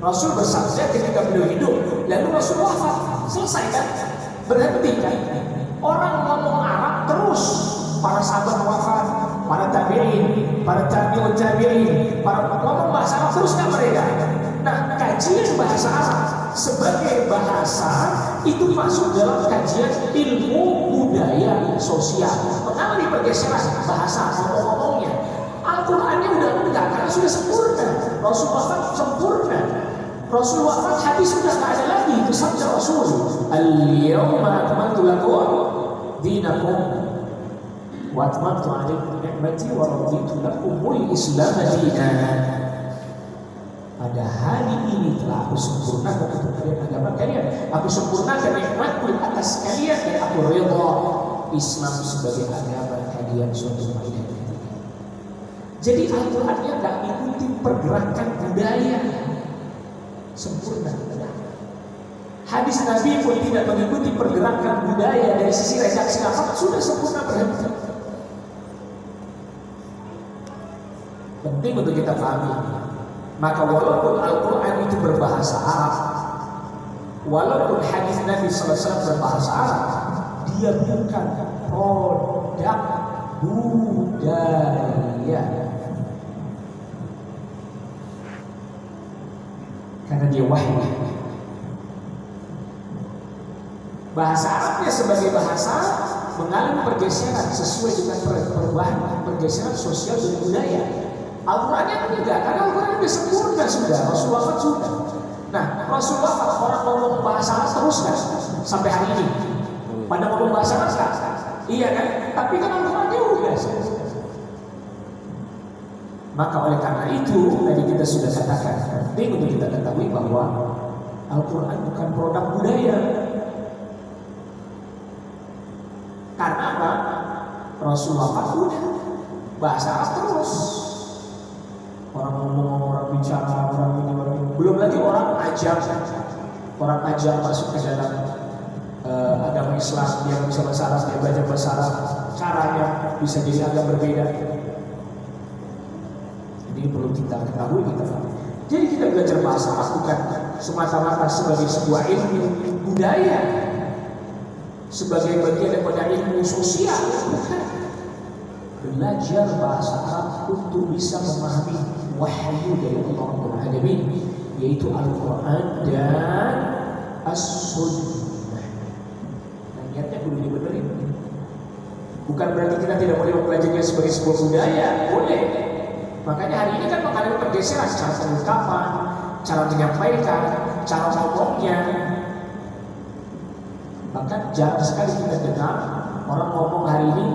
Rasul bersabda ketika beliau hidup, lalu Rasul wafat, selesai kan? Berhenti kan? Orang ngomong Arab terus. Para sahabat wafat, para tabi'in, para tabi'ut tabi'in, para ngomong bahasa Arab terus kan mereka. Nah, kajian bahasa Arab sebagai bahasa itu masuk dalam kajian ilmu budaya sosial. Mengalami pergeseran bahasa ngomong-ngomongnya. Al-Qurannya udah enggak, karena sudah sempurna. Rasul wafat sempurna. Rasul wafat hadis sudah nggak ada lagi. Itu sabda Rasul. Al-yawma akmaltu lakum dinakum wa atmamtu alaikum ni'mati wa raditu lakumul Islam dinan. Pada hari ini telah aku sempurnakan untuk kalian agama kalian. Aku sempurnakan nikmatku atas kalian dan aku ridha Islam sebagai agama kalian suatu kaidah. Jadi Al-Qurannya gak mengikuti pergerakan budaya, sempurna. Hadis Nabi pun tidak mengikuti pergerakan budaya dari sisi redaksi lafaz, sudah sempurna, berhenti. Penting untuk kita pahami. Maka walaupun Al-Quran itu berbahasa Arab, walaupun hadis Nabi SAW berbahasa Arab, dia bukan produk budaya. Karena dia wahyu. Bahasa Arabnya sebagai bahasa mengalami pergeseran sesuai dengan perubahan pergeseran sosial dan budaya. Al-Qurannya tidak, karena Al-Quran sudah sempurna sudah, Rasul wafat sudah. Nah, Rasul wafat, orang ngomong bahasa Arab terus kan sampai hari ini. Pada ngomong bahasa Arab kan? Iya kan? Tapi kan Al-Qurannya udah. Maka oleh karena itu tadi kita sudah katakan, penting untuk kita ketahui bahwa Al-Quran bukan produk budaya. Karena apa? Rasul wafat udah, bahasa Arab terus. Orang ngomong, orang bicara, orang ini, orang ini. Belum lagi orang ajam masuk ke dalam agama Islam, dia bisa bahasa Arab, dia belajar bahasa Arab, caranya bisa jadi agak berbeda. Ini perlu kita ketahui, kita pahami. Jadi kita belajar bahasa Arab bukan semata-mata sebagai sebuah ilmu budaya, sebagai bagian daripada ilmu sosial. Belajar bahasa Arab untuk bisa memahami wahyu dari Allah Rabbul Alamin, yaitu Al-Quran dan As-Sunnah. Nah, niatnya perlu dibenerin. Bukan berarti kita tidak boleh mempelajarinya sebagai sebuah budaya, boleh. Makanya hari ini kan mengalami pergeseran cara pengungkapan, cara menyampaikan, cara ngomongnya. Bahkan jarang sekali kita dengar orang ngomong hari ini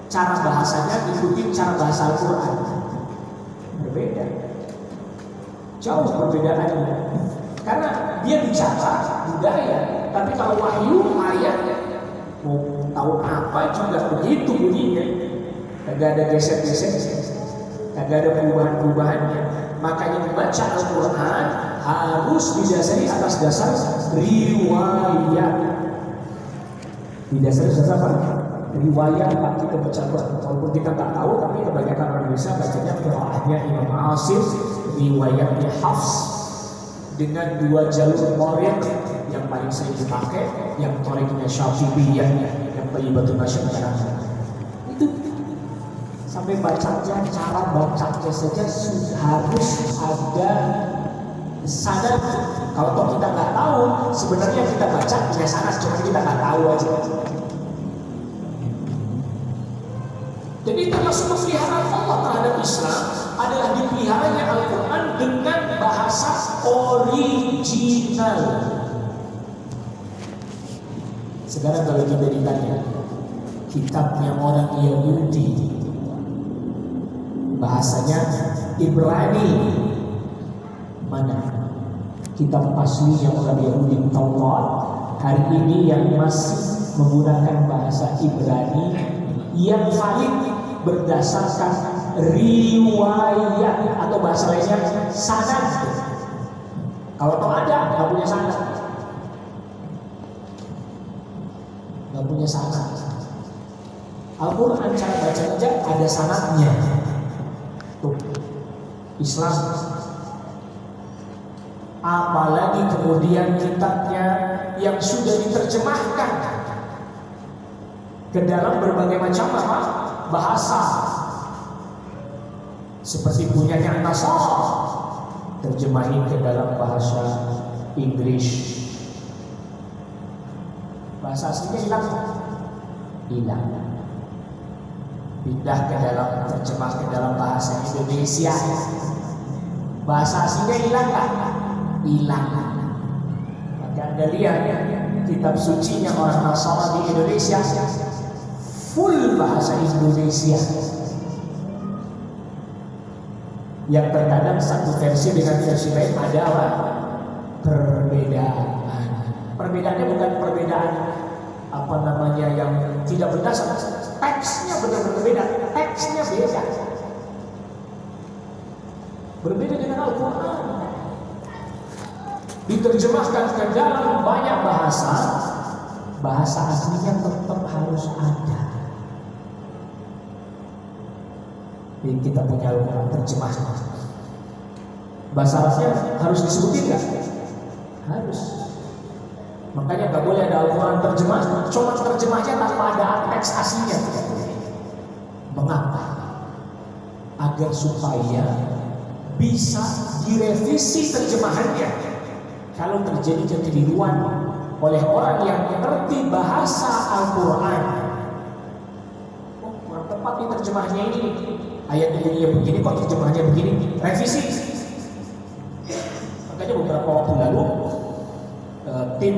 cara bahasanya ikutin cara bahasa Al-Quran. Berbeda, jauh perbedaannya. Karena dia bicara budaya, tapi kalau wahyu ayat mau tahu apa juga begitu bunyinya, kagak ada geser-geser, kagak ada perubahan-perubahannya. Makanya membaca Al-Quran harus didasari atas dasar riwayat. Didasari atas apa? Riwayat Pak kita baca Quran. Walaupun kita tak tahu, tapi kebanyakan orang Indonesia bacanya qiraatnya Imam Asim, riwayatnya Hafs, dengan dua jalur Thoriq yang paling sering dipakai, yang Thoriqnya Syafi'iyah, yang Thayyibatun Nasyid. Itu sampai bacanya, cara bacanya saja harus ada sanad. Kalau kita nggak tahu, sebenarnya kita baca punya sanad, cuma kita nggak tahu aja. Jadi termasuk pemeliharaan Allah terhadap Islam adalah dipeliharanya Al-Quran dengan bahasa original. Sekarang kalau kita ditanya kitabnya orang Yahudi, bahasanya Ibrani, mana kitab aslinya orang Yahudi Taurat? Hari ini yang masih menggunakan bahasa Ibrani yang valid berdasarkan riwayat atau bahasa lainnya sanad. Kalau toh ada, nggak punya sanad, nggak punya sanad. Al-Quran cara baca aja ada sanadnya. Tuh, Islam. Apalagi kemudian kitabnya yang sudah diterjemahkan ke dalam berbagai macam bahasa, seperti punyanya Nasara, terjemahin ke dalam bahasa Inggris. Bahasa aslinya hilang, pindah ke dalam terjemah ke dalam bahasa Indonesia. Bahasa aslinya hilang. Maka Anda lihat kitab sucinya orang Nasara di Indonesia full bahasa Indonesia, yang terkadang satu versi dengan versi lain ada perbedaan. Perbedaannya bukan perbedaan yang tidak berdasar, teksnya benar-benar beda, teksnya beda, berbeda dengan Al-Quran. Diterjemahkan ke dalam banyak bahasa, bahasa aslinya tetap harus ada. Jadi kita punya Al-Quran terjemahnya, bahasa Arabnya harus disebutin nggak? Harus. Makanya nggak boleh ada Al-Quran terjemah, cuma terjemahnya tanpa ada teks aslinya. Mengapa? Agar supaya bisa direvisi terjemahannya kalau terjadi kekeliruan oleh orang yang mengerti bahasa Al-Quran. Oh, kurang tepat nih terjemahnya ini. Ayat bunyinya begini, kok terjemahannya begini, revisi. Makanya beberapa waktu lalu tim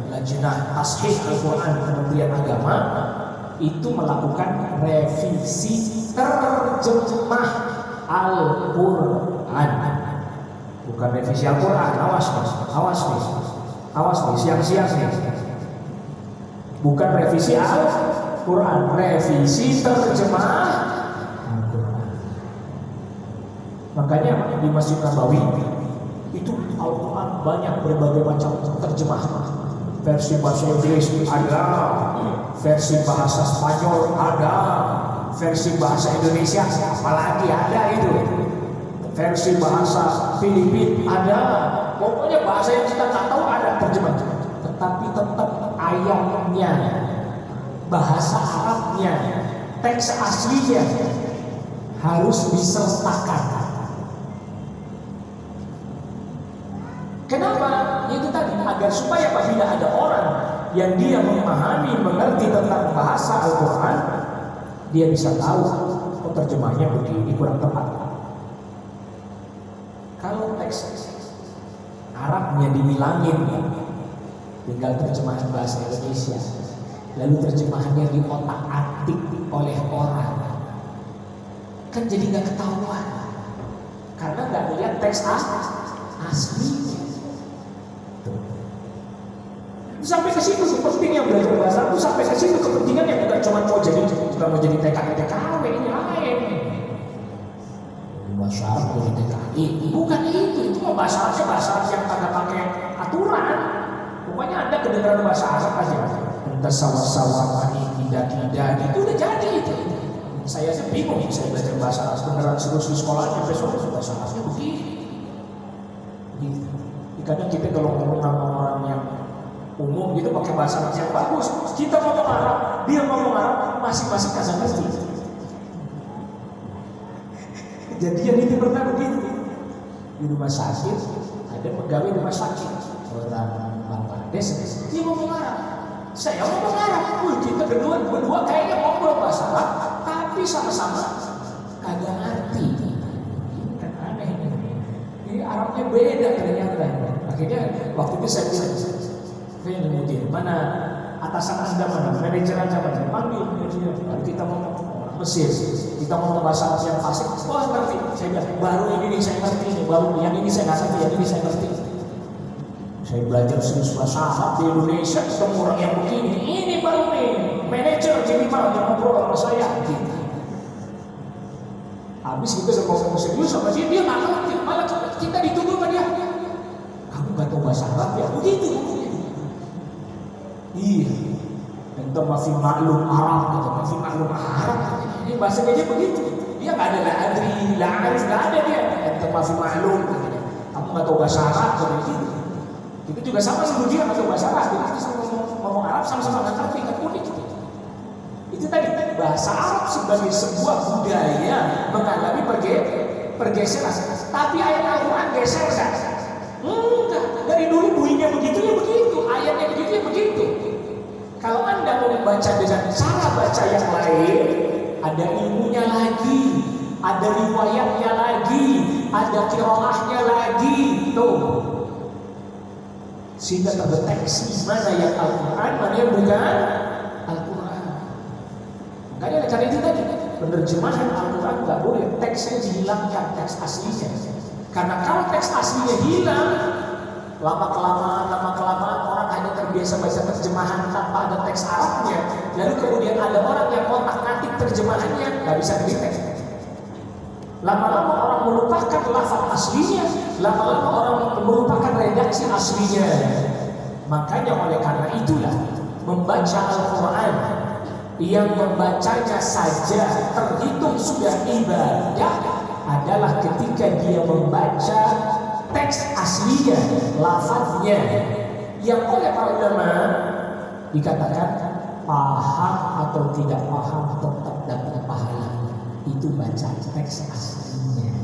Lajnah Tashih Al-Quran Kementerian Agama itu melakukan revisi terjemah Al-Quran. Bukan revisi Al-Quran, awas nih, siang-siang nih. Bukan revisi Al-Quran, revisi terjemah Al-Quran. Makanya di Masjid Nabawi itu Al-Quran banyak berbagai macam terjemahan. Versi bahasa Inggris ada, versi bahasa Spanyol ada, versi bahasa Indonesia apalagi ada itu, versi bahasa Filipina ada, pokoknya bahasa yang kita tak tahu ada terjemahan. Tetapi tetap ayatnya, bahasa Arabnya, teks aslinya harus disertakan. Kenapa? Itu tadi agar supaya apabila ada orang yang dia memahami, mengerti tentang bahasa Al-Quran, dia bisa tahu, oh terjemahnya begini kurang tepat. Kalau teks Arabnya dihilangin, tinggal terjemahan bahasa Indonesia, lalu terjemahannya diotak-atik oleh orang, kan jadi nggak ketahuan, karena nggak lihat teks aslinya. Sampai ke situ pentingnya belajar bahasa itu, sampai ke situ kepentingannya bukan cuma mau jadi TKI, ini lain. Bahasa Arab jadi TKI, bukan itu bahasa Arabnya bahasa Arab yang kagak pakai aturan. Pokoknya Anda kedengaran bahasa Arab aja, entah sawah-sawah, tidak itu udah jadi itu. Saya sih bingung, saya belajar bahasa Arab beneran terus di sekolahnya, besok bahasa Arabnya begini. Kadang kita kalau ngomong sama orang yang umum gitu pakai bahasa Arab yang bagus, kita ngomong Arab, dia ngomong Arab, masing-masing kagak ngerti. Kejadian itu pernah begitu. Di rumah sakit ada pegawai rumah sakit, orang Bangladesh, dia ngomong Arab, saya ngomong Arab. Kita berdua kayaknya ngobrol bahasa Arab, tapi sama-sama kagak ngerti. Kan aneh ini Arabnya beda ternyata. Akhirnya waktu itu saya bilang, saya kemudian mana atasan Anda mana, manajer Anda mana, panggil dia. Lalu kita ngomong Mesir, kita ngomong bahasa Arab yang fasih, oh ngerti. Saya bilang baru ini saya ngerti, ini baru yang ini saya nggak ngerti, yang ini saya ngerti. Saya belajar serius bahasa Arab di Indonesia, ketemu orang yang begini, ini baru nih manajer jadi malah yang ngobrol sama saya. Gitu. Habis kita ngomong serius sama dia nggak ngerti, malah kita dituduh sama dia. Kamu nggak tahu bahasa Arab ya? Begitu. Iya, ente masih maklum Arab, gitu, masih maklum Arab. Ini bahasanya dia begitu. Dia nggak ada adri, arif, nggak ada dia. Ente masih maklum, gitu. Kamu nggak tahu bahasa Arab, begitu. Itu juga sama sih dia nggak tahu bahasa Arab. Jadi kita ngomong Arab sama-sama nggak ngerti, kan unik gitu. Itu tadi bahasa Arab sebagai sebuah budaya mengalami pergeseran. Tapi ayat Al-Quran geser kan? Enggak. Dari dulu bunyinya begitu ya begitu, ayatnya begitu ya begitu. Kalau Anda mau membaca dengan cara baca yang lain, ada ilmunya lagi, ada riwayatnya lagi, ada qiraahnya lagi, tuh. Sehingga terdeteksi mana yang Al-Quran, mana yang bukan Al-Quran. Makanya oleh karena itu tadi, penerjemahan Al-Quran nggak boleh teksnya dihilangkan, teks aslinya. Karena kalau teks aslinya hilang, lama-kelamaan orang hanya terbiasa baca terjemahan tanpa ada teks Arabnya. Lalu kemudian ada orang yang otak-atik terjemahannya, nggak bisa didetek. Lama-lama orang melupakan lafaz aslinya, lama-lama orang melupakan redaksi aslinya. Makanya oleh karena itulah membaca Al-Quran yang membacanya saja terhitung sudah ibadah adalah ketika dia membaca teks aslinya, lafaznya, yang oleh para ulama dikatakan paham atau tidak paham tetap dapat pahala. Itu baca teks aslinya.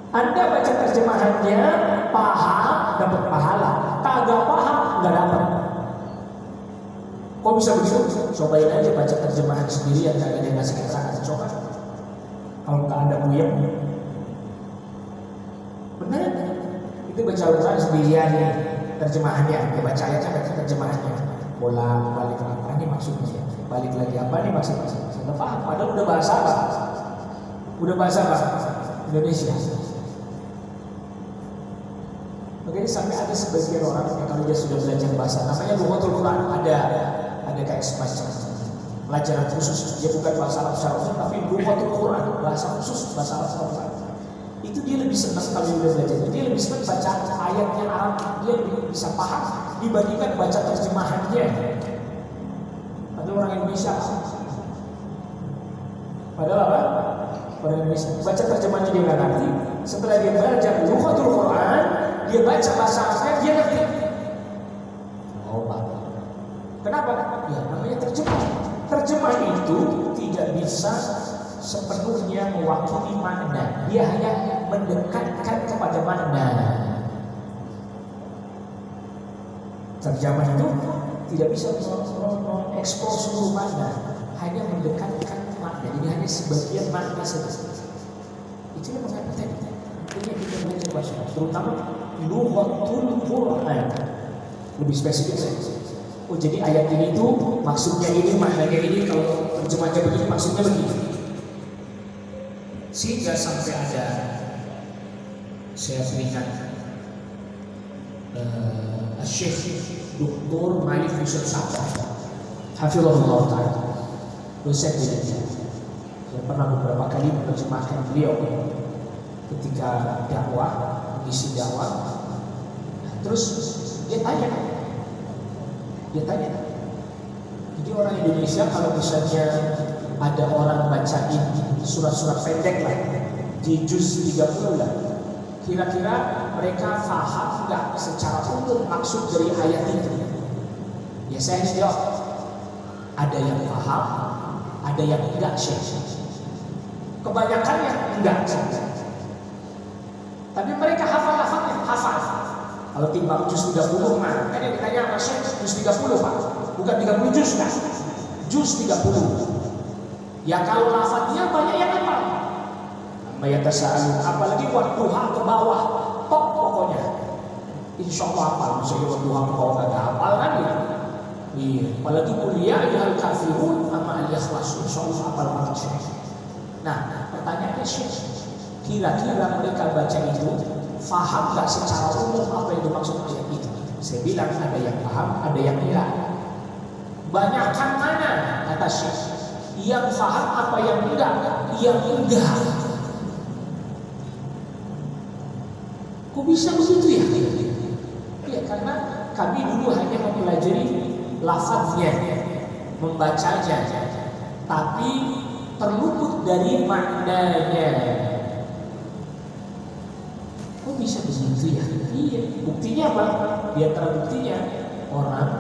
Anda baca terjemahannya, paham dapat pahala, kagak paham nggak dapat. Kok bisa begitu? Cobain aja baca terjemahan sendiri yang kagak ada ngasih keterangan. Coba. Kalau nggak ada buyang, benar? Itu baca Al-Quran sendirian nih terjemahannya, ya baca ayatnya baca terjemahannya. Balik apa nih maksudnya? Balik lagi apa nih maksudnya? Sudah paham? Padahal udah bahasa apa? Udah bahasa apa? Indonesia. Makanya sampai ada sebagian orang yang kalau dia sudah belajar bahasa, namanya Lughatul Quran, ada kayak semacam pelajaran khusus. Dia bukan bahasa Arab secara umum, tapi lughatul Quran, bahasa khusus, bahasa Arab secara umum. Itu dia lebih senang kalau dia belajar. Dia lebih senang baca ayatnya Arab, dia lebih bisa paham dibandingkan baca terjemahannya. Ada orang Indonesia. Padahal apa? Orang Indonesia baca terjemahannya dia nggak ngerti. Setelah dia belajar lughatul Quran, dia baca bahasa Arabnya, dia ngerti. Oh, Pak. Kenapa? Ya, namanya terjemah. Terjemah itu tidak bisa sepenuhnya mewakili makna. Dia hanya mendekatkan kepada makna. Terjemah itu tidak bisa mengekspos seluruh makna, hanya mendekatkan makna. Jadi hanya sebagian makna saja. Itu yang mengatakan tadi. Ini kita belajar bahasa, terutama lughatul Quran. Lebih spesifik saja. Oh, jadi ayat ini tuh maksudnya ini, maknanya ini, kalau terjemahnya begini maksudnya begini. Sehingga sampai ada, saya teringat Syekh Dr. Malik Yusuf Sabah, hafizahullah ta'ala, dosen di Indonesia. Saya pernah beberapa kali menerjemahkan beliau ketika dakwah, mengisi dakwah. Terus dia tanya, jadi orang Indonesia kalau misalnya ada orang bacain surat-surat pendek lah, di juz 30 lah, kira-kira mereka paham nggak secara umum maksud dari ayat itu? Ya saya jawab, ada yang paham, ada yang enggak, Syekh. Kebanyakannya enggak. Tapi mereka hafal. Kalau timbang juz 30 mah, kan yang ditanya sama Syekh juz 30 Pak, bukan 30 juz kan? Juz 30. Ya kalau lafadznya banyak yang hafal. Mayatasalu, apalagi wadduha ke bawah, top pokoknya. Insya Allah hafal, misalnya wadduha ke bawah kagak hafal kan ya? Iya, apalagi kuliah ya al-kafirun sama al-ikhlas, insya Allah hafal banget Syekh. Nah, pertanyaannya Syekh, kira-kira mereka baca itu faham gak secara umum apa yang dimaksud ayat itu? Saya bilang ada yang paham, ada yang enggak. Banyakkan mana kata Syekh? Yang paham apa yang enggak? Yang enggak. Kok bisa begitu ya? Ya karena kami dulu hanya mempelajari lafaznya, membacanya, tapi terluput dari maknanya. Kok bisa begitu ya? Iya. Buktinya apa? Di antara buktinya orang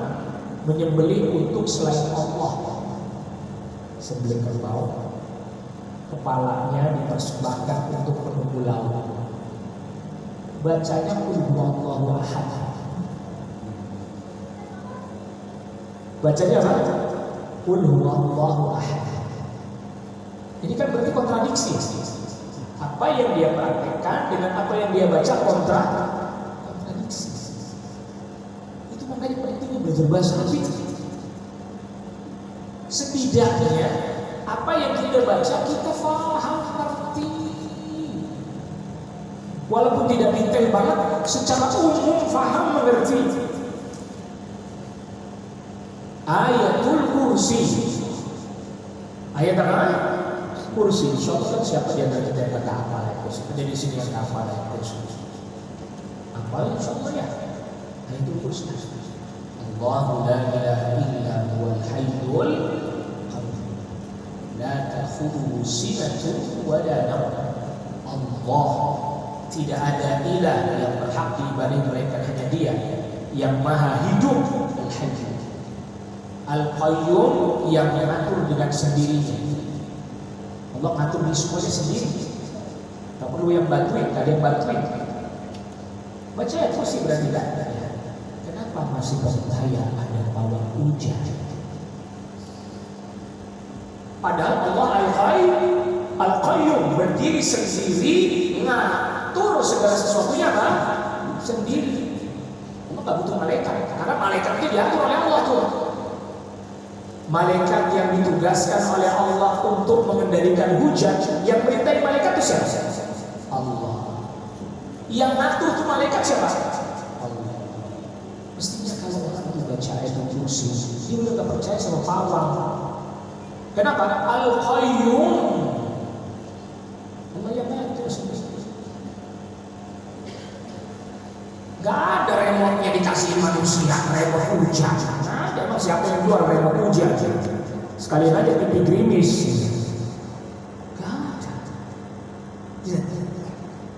menyembelih untuk selain Allah, sembelih kerbau, kepalanya dipersembahkan untuk penunggu laut. Bacanya qul huwallahu ahad. Bacanya apa? Qul huwallahu ahad. Ini kan berarti kontradiksi. Apa yang dia praktekkan dengan apa yang dia baca kontradiksi. Itu makanya pentingnya belajar bahasa Arab. Setidaknya apa yang kita baca kita paham, ngerti. Walaupun tidak detail banget, secara umum paham, mengerti. Ayatul Kursi. Ayat apa? Kursi. Insyaallah kan siapa di antara kita yang kata hafal ayat kursi? Ada di sini yang hafal ayat kursi. Hafal insyaallah ya. Ayatul Kursi. Allahu la ilaha illa huwal hayyul qayyum. La ta'khudhuhu sinatun wa la nawm. Allah, tidak ada ilah yang berhak diibadahi melainkan hanya Dia yang Maha Hidup, Al-Hayy, Al-Qayyum, yang mengatur dengan sendirinya. Allah ngatur di semuanya sendiri, tak perlu yang bantuin, tak ada yang bantuin. Baca ayat kursi berarti tak ada. Kenapa masih berbahaya ada pawang hujan? Padahal Allah Al-Hayy, Al-Qayyum, berdiri sendiri, ngatur segala sesuatunya apa? Sendiri. Allah tak butuh malaikat, karena malaikat itu diatur oleh Allah tuh. Malaikat yang ditugaskan oleh Allah untuk mengendalikan hujan, yang perintah malaikat itu siapa? Allah. Yang ngatur itu malaikat siapa? Allah. Mestinya kalau orang itu baca ayat kursi, dia udah gak percaya sama pawang. Kenapa? Al-Qayyum. Allah yang ngatur. Gak ada remote-nya dikasih manusia, remote hujan. Nah, emang siapa yang jual remote hujan? Sekalian aja pipi gerimis. Gak ada.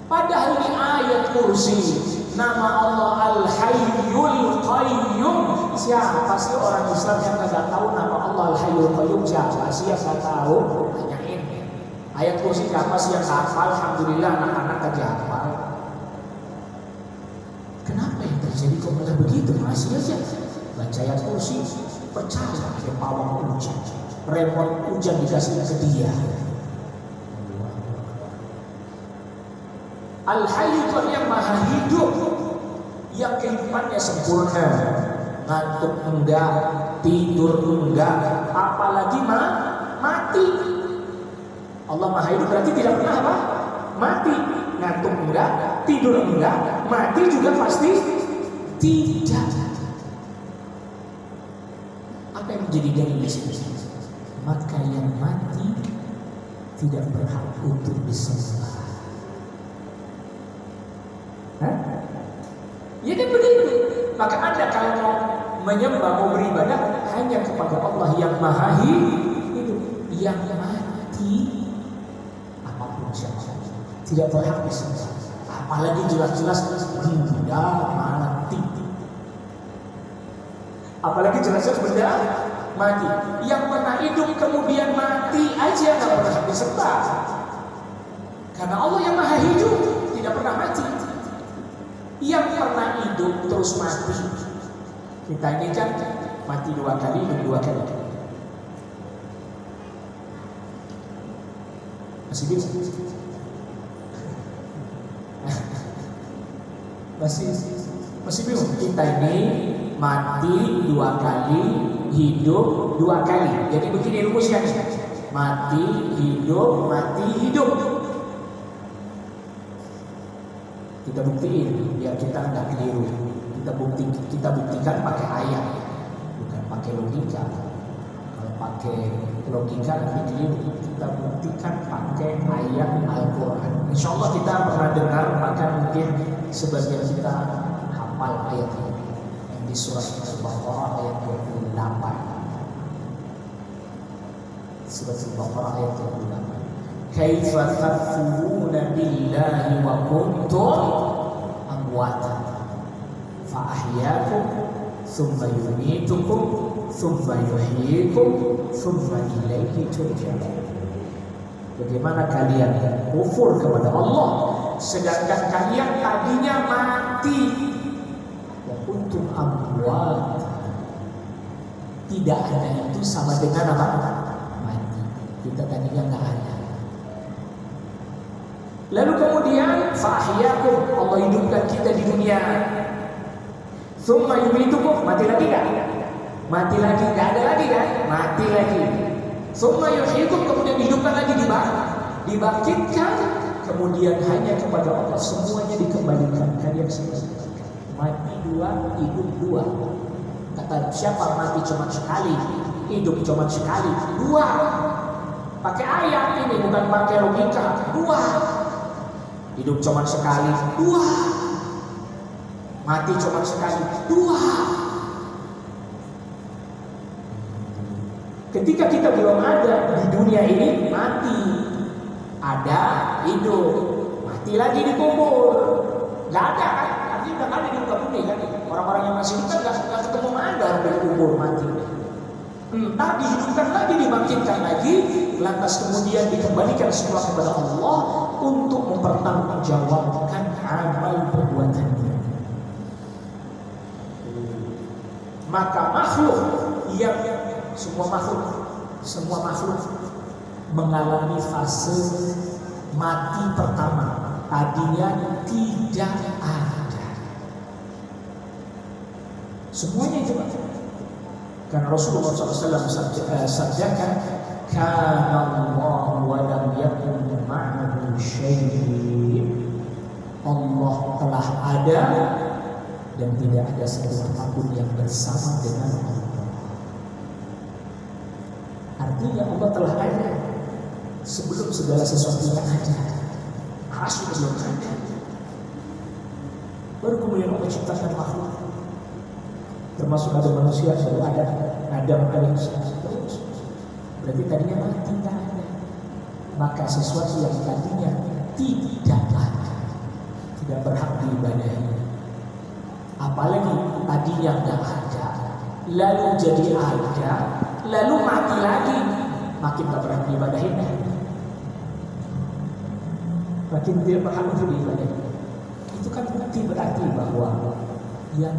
Padahal di ayat kursi nama Allah Al-Hayyul Qayyum. Siapa sih orang Islam yang gak tahu nama Allah Al-Hayyul Qayyum? Siapa sih yang gak tahu? Tanyain. Ayat kursi siapa sih yang hafal? Alhamdulillah anak-anak aja hafal. Kenapa yang terjadi kok malah begitu? Masih aja baca ayat kursi, percaya ada pawang hujan, remote hujan dikasih ke dia. Al-Hayy yang maha hidup, yang kehidupannya sempurna, ngantuk enggak, tidur enggak, apalagi mati. Allah maha hidup berarti tidak pernah apa? Mati. Ngantuk enggak, tidur enggak, mati juga pasti tidak. Apa yang menjadi dalil di sini? Maka yang mati tidak berhak untuk disembah. Ya kan begitu. Maka Anda kalau mau menyembah, mau beribadah hanya kepada Allah yang maha hidup, yang mati apapun siapa tidak berhak disembah. Apalagi jelas-jelas benda mati. Apalagi jelas-jelas benda mati. Yang pernah hidup kemudian mati aja nggak berhak disembah. Karena Allah yang maha hidup tidak pernah mati. Yang pernah hidup terus mati. Kita ini kan mati 2 kali, hidup 2 kali. Masih bisa? Masih bingung. Kita ini mati 2 kali, hidup 2 kali. Jadi begini rumusnya, mati, hidup, mati, hidup. Kita buktiin biar kita nggak keliru. Kita buktikan pakai ayat, bukan pakai logika. Kalau pakai logika nanti keliru. Kita buktikan pakai ayat Al-Quran. Insya Allah kita pernah dengar, maka mungkin sebagian kita hafal ayat ini yang di surat Al-Baqarah ayat 28. Surat Al-Baqarah ayat 28. Kaifa takfuruna billahi wa kuntum amwatan fa ahyaakum thumma yumitukum thumma yuhyikum thumma ilaihi turja'un. Bagaimana kalian kufur kepada Allah sedangkan kalian tadinya mati? Wa kuntum amwat. Tidak ada itu sama dengan apa? Mati. Kita tadinya nggak ada. Lalu kemudian fa'ahyakum, Allah hidupkan kita di dunia. Tsumma yumitukum, mati lagi kan? Mati lagi, nggak ada lagi kan? Mati lagi. Tsumma yuhyikum, kemudian hidupkan lagi, dibangkitkan. Kemudian hanya kepada Allah semuanya dikembalikan. Kalian semua mati 2, hidup 2. Kata siapa mati cuma sekali, hidup cuma sekali, 2. Pakai ayat ini, bukan pakai logika. 2. Hidup cuma sekali, 2. Mati cuma sekali, 2. Ketika kita belum ada di dunia ini, mati. Ada, hidup. Mati lagi dikubur. Gak ada kan? Artinya udah ada di muka bumi kan? Orang-orang yang masih hidup kan gak ketemu ada orang dikubur mati. Entah dihidupkan lagi, dibangkitkan lagi, lantas kemudian dikembalikan semua kepada Allah untuk mempertanggungjawabkan amal perbuatannya. Maka makhluk yang semua makhluk mengalami fase mati pertama, tadinya tidak ada. Semuanya itu. Karena Rasulullah SAW sabdakan, "Kana Allah wa lam yakun ma'ahu syai'." Allah telah ada dan tidak ada satu apapun yang bersama dengan Allah. Artinya Allah telah ada sebelum segala sesuatu yang ada. Arasy belum ada. Baru kemudian Allah ciptakan makhluk. Termasuk ada manusia, baru ada Adam terus. Berarti tadinya mati, tidak ada. Maka sesuatu yang tadinya tidak ada, tidak berhak diibadahi. Apalagi tadinya tidak ada, lalu jadi ada, lalu mati lagi, makin tidak berhak diibadahi. Makin tidak berhak untuk diibadahi. Itu kan bukti berarti bahwa yang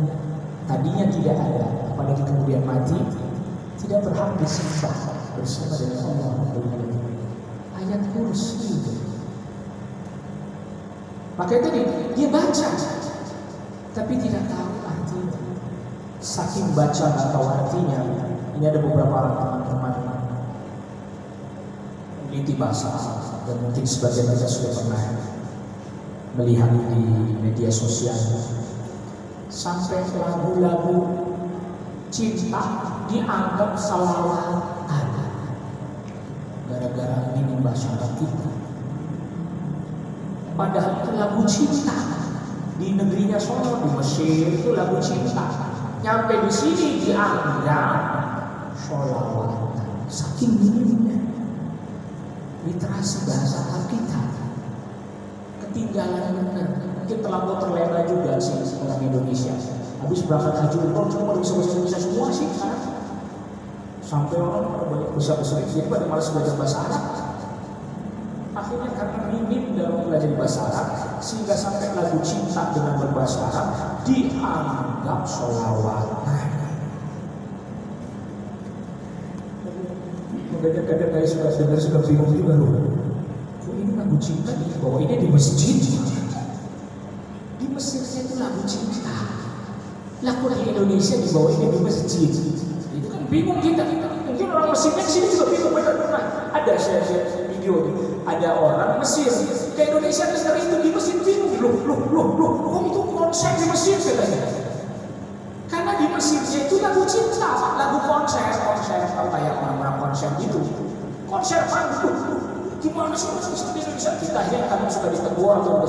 tadinya tidak ada, apalagi kemudian mati, tidak berhak disembah bersama dengan Allah. Ayat kursi itu. Makanya tadi dia baca, tapi tidak tahu artinya. Saking baca nggak tahu artinya. Ini ada beberapa orang teman-teman meneliti bahasa dan mungkin sebagian mereka sudah pernah melihat di media sosial. Sampai lagu-lagu cinta dianggap salawatan gara-gara ini masyarakat kita. Padahal itu lagu cinta di negerinya Solo, di Mesir itu lagu cinta. Nyampe di sini dianggap sholawatan. Saking minimnya literasi bahasa kita ketinggalan benar. Mungkin terlalu terlena juga sih orang Indonesia. Habis berangkat haji umroh cuma bisa bahasa Indonesia semua sih sekarang. Sampai orang banyak besar-besar jadi pada malas belajar bahasa Arab. Akhirnya karena minim dalam belajar bahasa Arab, sehingga sampai lagu cinta dengan berbahasa Arab dianggap sholawatan. Kadang-kadang saya suka dengar suka bingung juga loh. Kok ini lagu cinta dibawa ini di masjid? Di Mesirnya itu lagu cinta. Lagu di Indonesia dibawa ini di masjid. Itu kan bingung kita. Mungkin orang Mesirnya di sini juga bingung. Benar-benar ada saya video ada orang Mesir ke Indonesia dengar itu di Mesir bingung. Loh, itu konser di Mesir katanya. Karena di Mesirnya itu lagu cinta, lagu konser tahu kayak orang-orang konser gitu. Konser panggung. Gimana sih di Indonesia? Kita akhirnya karena suka ditegur atau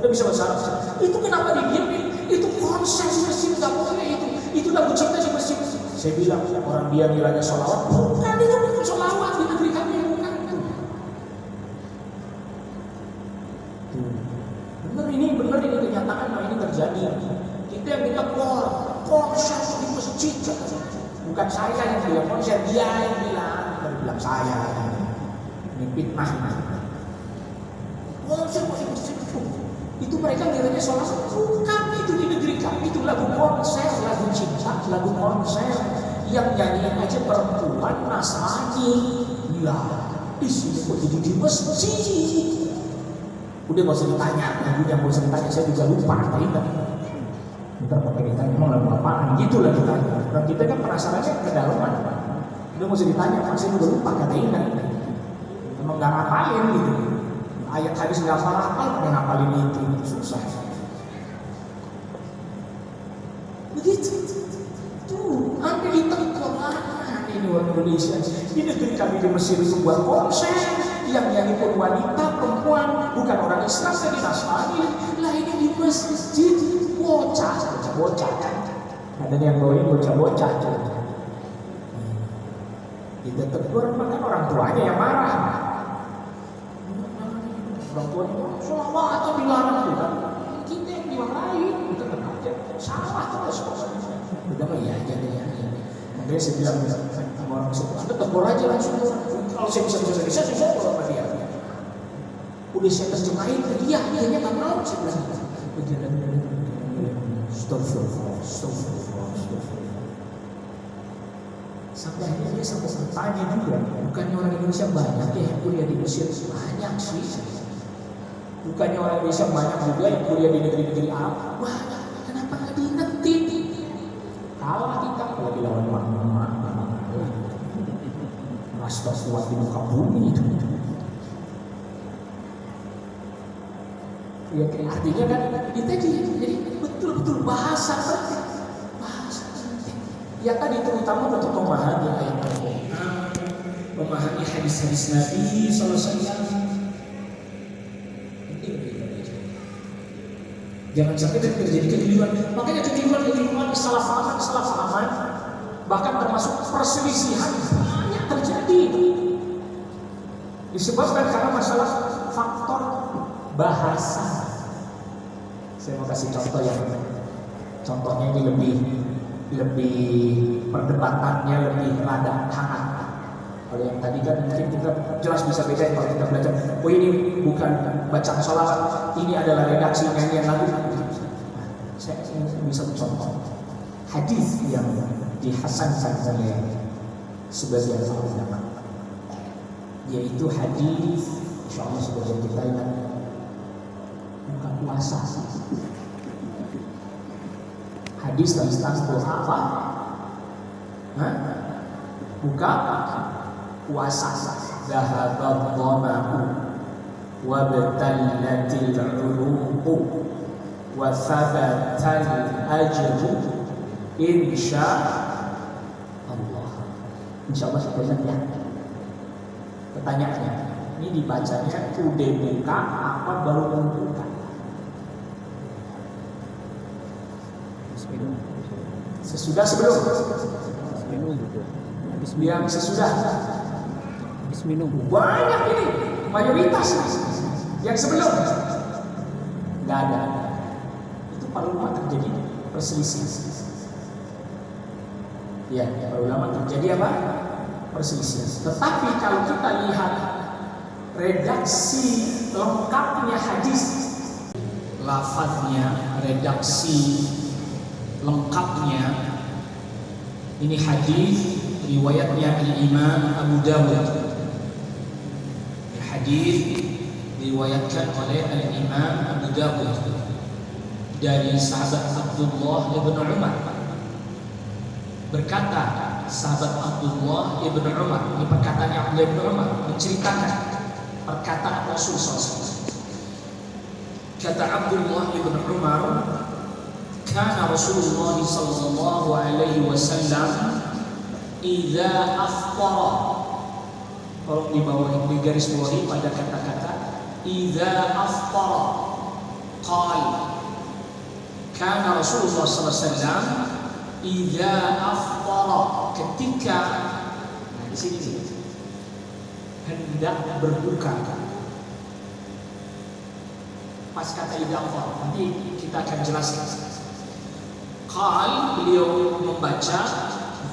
udah bisa bahasa Arab. Itu kenapa didiamin? Itu konser di Mesir, nggak boleh itu lagu cinta di Mesir. Saya bilang orang dia nilainya sholawat, bukan itu bukan sholawat di negeri kami bukan itu. Bener ini kenyataan bahwa ini terjadi. Kita yang ditegur konser di masjid, bukan saya yang bilang konser, dia yang bilang saya. Ini fitnah. Konser di masjid itu mereka nilainya sholat, bukan itu di negeri kami itu lagu konser, lagu cinta, lagu konser yang nyanyian aja perempuan Nasrani. Ya, di sini kok jadi di masjid? Udah nggak usah ditanya, lagunya nggak usah ditanya, saya juga lupa tadi kan. Ntar pakai ditanya emang lagu apaan? Gitulah kita. Dan kita kan penasarannya kedalaman. Udah nggak usah ditanya, saya juga lupa kata ini. Emang nggak ngapalin gitu. Ayat hadis nggak hafal, nggak ngapalin itu susah. Begitu. Tuh, hampir ditegur ini orang Indonesia. Di negeri kami di Mesir itu buat konser yang nyanyi pun wanita, perempuan, bukan orang Islam, jadi Nasrani. Lah ini di masjid bocah kan. Ada yang bawain bocah-bocah. Kita tegur, maka orang tuanya yang marah. Orang tuanya sholawat atau dilarang juga. Kita yang dimarahin, kita aja salah terus. Udah mah iya aja deh ya. Makanya saya bilang sama orang Mesir, Anda tegur aja langsung. Kalau saya bisa saya tegur sama dia. Udah saya terjemahin ke dia, dia nggak mau saya bilang. Astagfirullah. Sampai akhirnya dia sampai bertanya juga, bukannya orang Indonesia banyak ya yang kuliah di Mesir? Banyak sih. Bukannya orang Indonesia banyak juga yang kuliah di negeri-negeri Arab? Banyak. Kenapa nggak diingetin? Kalah kita kalau dilawan Muhammad. Rasta kuat di muka bumi itu. Ya, artinya kan kita jadi betul-betul bahasa penting. Ya tadi terutama untuk pemahaman ayat Al-Quran memahami hadis-hadis Nabi SAW. Jangan sampai terjadi kekeliruan. Makanya kekeliruan, kesalahpahaman, bahkan termasuk perselisihan banyak terjadi. Disebabkan karena masalah faktor bahasa. Saya mau kasih contohnya ini lebih perdebatannya lebih rada hangat. Kalau yang tadi kan mungkin kita jelas bisa beda kalau kita belajar. Oh ini bukan bacaan sholawat, ini adalah redaksi nyanyian lagu. Saya bisa contoh hadis yang dihasankan oleh sebagian ulama, yaitu hadis, insyaallah sebagian kita ingat, buka puasa. Hadis tentang apa? Buka puasa. Zahabat dhama'u wa batallatil 'uruqu wa thabatal ajru insyaallah. Insyaallah sebenarnya ya. Pertanyaannya, ini dibacanya udah buka apa baru membuka? Sesudah sebelum? Yang sesudah. Banyak ini, mayoritas yang sebelum nggak ada. Itu para ulama terjadi perselisihan. Ya, para ulama terjadi apa? Perselisihan. Tetapi kalau kita lihat redaksi lengkapnya hadis, lafadznya, redaksi lengkapnya, ini hadis riwayatnya Imam Abu Dawud. Hadis diriwayatkan oleh Imam Abu Dawud dari sahabat Abdullah ibn Umar. Berkata sahabat Abdullah ibn Umar, ini perkataannya Abdullah ibn Umar, menceritakan perkataan Rasul SAW. Kata Abdullah ibn Umar, kana Rasulullah sallallahu alaihi wasallam idza aftara. Kalau di bawah di garis bawahi pada kata-kata idza aftara qala kana Rasulullah sallallahu alaihi wasallam idza aftara, ketika di sini hendak berbuka. Pas kata idza aftara nanti kita akan jelaskan. Qal, beliau membaca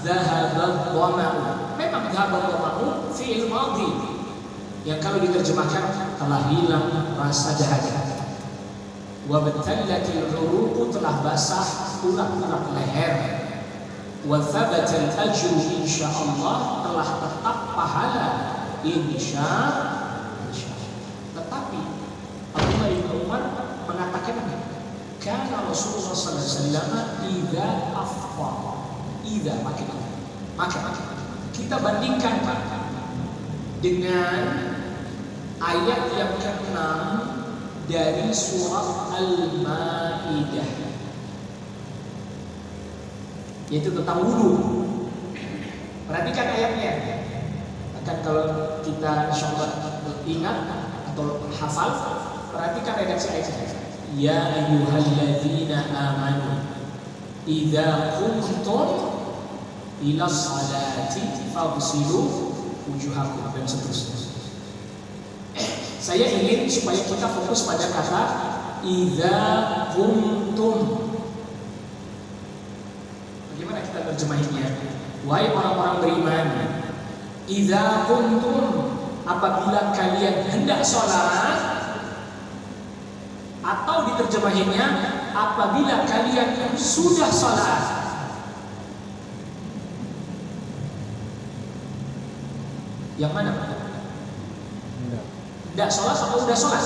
zahabat dhama'u. Memang zahabat dhama'u fi'il madhi yang kalau diterjemahkan telah hilang rasa dahaga. Wa batallatil uruqu, telah basah urat-urat leher. Wa thabatal ajru insyaallah, telah tetap pahala insyaallah. Tetapi Abdullah bin Umar mengatakan, karena Rasulullah SAW idza afṭara, idza maka kita bandingkan dengan ayat yang ke-6 dari surat Al-Maidah, yaitu tentang wudu. Perhatikan ayatnya. Akan kalau kita insyaallah ingat atau hafal, perhatikan redaksi ayatnya. Ya ayyuhalladzina amanu idza qumtum ila sholati faghsilu wujuhakum, dan seterusnya. Saya ingin supaya kita fokus pada kata idza qumtum. Bagaimana kita terjemahinnya? Wahai orang-orang beriman, idza qumtum, apabila kalian hendak sholat. Atau diterjemahinnya, apabila kalian sudah sholat. Yang mana? Hendak sholat atau udah sholat?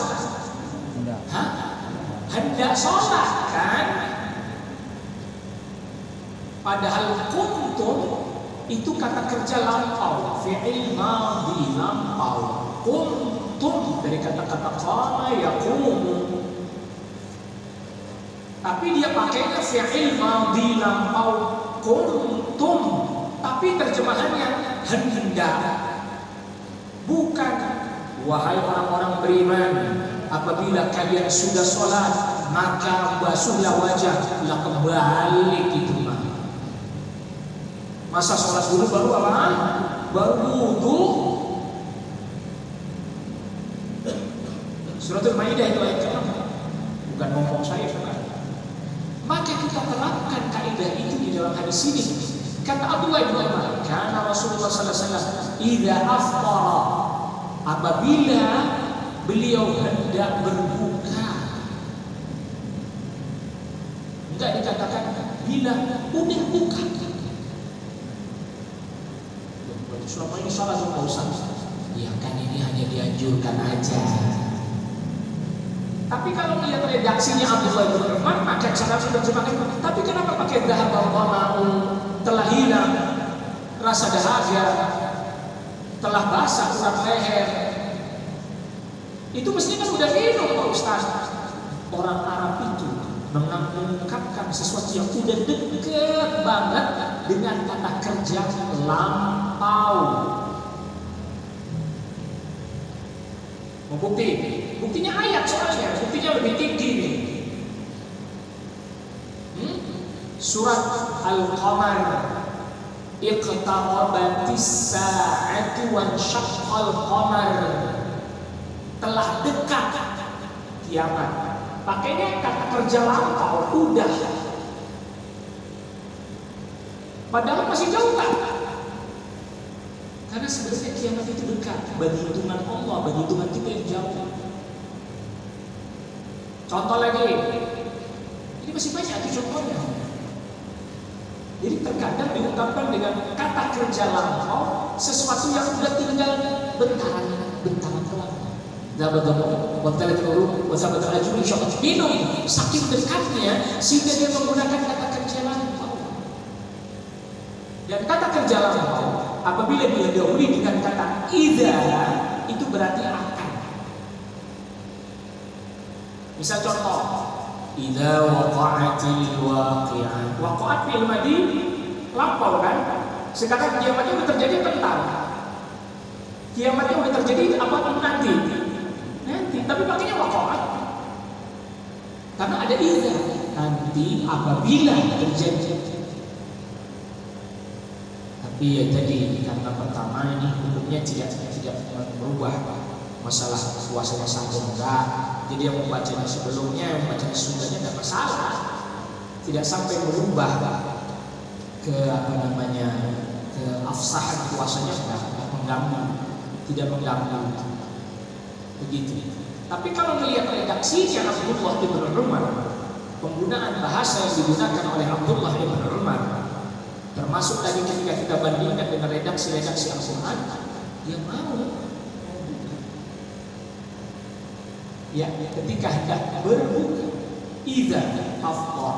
Hendak sholat kan? Padahal kuntum itu kata kerja lampau, fi'il madhi lampau. Kuntum dari kata-kata qama yaqumu. Tapi dia pakainya fi'il madhi lampau kuntum, tapi terjemahannya hendak. Bukan, wahai orang-orang beriman, apabila kalian sudah sholat maka basuhlah wajah, lah kembali gitu mah. Masa sholat dulu baru apa? Baru wudu. Suratul Maidah itu ayat ke-6. Bukan ngomong saya, bukan. Maka kita terapkan kaidah itu di dalam hadis ini. Kata Abdullah bin Umar, karena Rasulullah sallallahu alaihi wasallam idza aftara, apabila beliau hendak berbuka. Enggak dikatakan bila udah buka. Selama ini salah juga Ustaz. Ya kan ini hanya dianjurkan aja. Tapi kalau melihat redaksinya Abdullah bin Umar, maka cara menerjemahkan. Tapi kenapa pakai dhahaba wa ma'u, telah hilang rasa dahaga, telah basah urat leher? Itu mesti kan udah minum Pak Ustaz. Orang Arab itu mengungkapkan sesuatu yang udah dekat banget dengan kata kerja lampau. Buktinya ayat soalnya, buktinya lebih tinggi nih. Surat Al-Qamar, iqtarabatis sa'atu wa syaqqal qamar, telah dekat kiamat. Pakainya kata kerja lampau, udah. Padahal masih jauh kan? Karena sebenarnya kiamat itu dekat bagi hitungan Allah, bagi hitungan kita yang jauh. Contoh lagi, ini masih banyak tuh contohnya. Jadi terkadang diungkapkan dengan kata kerja lampau sesuatu yang sudah tinggal bentaran doang. Minum saking dekatnya sehingga dia menggunakan kata kerja lampau. Dan kata kerja lampau apabila dia didahului dengan kata idza, itu berarti akan. Misal contoh, idza waqa'atil waqi'ah. Waqa'at fi'il madhi lampau kan? Sekarang kiamatnya sudah terjadi bentar. Kiamatnya sudah terjadi apa nanti? Nanti, tapi pakainya waqa'at. Karena ada idza, nanti apabila terjadi. Tapi ya tadi karena pertama ini hukumnya tidak berubah, masalah puasanya sambung enggak. Jadi yang membacanya sebelumnya, yang membacanya sesudahnya tidak masalah, tidak sampai berubah ke ke afsahan puasanya enggak mengganggu, tidak mengganggu begitu. Tapi kalau melihat redaksinya Abdullah bin Umar, penggunaan bahasa yang digunakan oleh Abdullah bin Umar, termasuk tadi ketika kita bandingkan dengan redaksi-redaksi Al-Quran, dia mau ya ketika hendak berbuka, idza afṭar,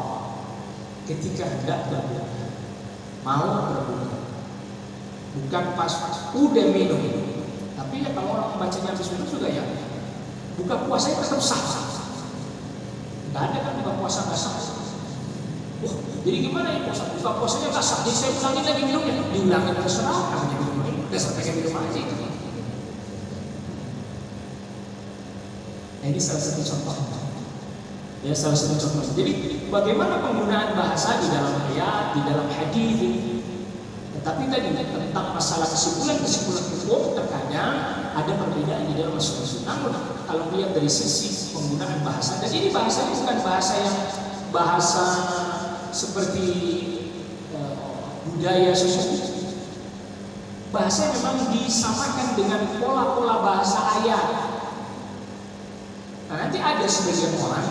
ketika hendak berbuka, mau berbuka, bukan pas udah minum. Tapi ya kalau orang membacanya habis minum juga ya buka puasanya tetap sah. Nggak ada kan buka puasa nggak sah. Wah, jadi gimana ya puasa? Buka puasanya nggak sah. Jadi saya ulangin lagi minumnya, diulangin terserah. Namanya minum ini, udah sampai minum aja itu. Nah, ini salah satu contoh. Ya, salah satu contoh. Jadi bagaimana penggunaan bahasa di dalam ayat, di dalam hadis. Tetapi tadi tentang masalah kesimpulan hukum terkadang ada perbedaan di dalam masing-masing. Namun kalau melihat dari sisi penggunaan bahasa, dan ini bahasanya bukan bahasa seperti budaya sosial. Bahasa memang disamakan dengan pola-pola bahasa ayat. Nah, nanti ada sebagian orang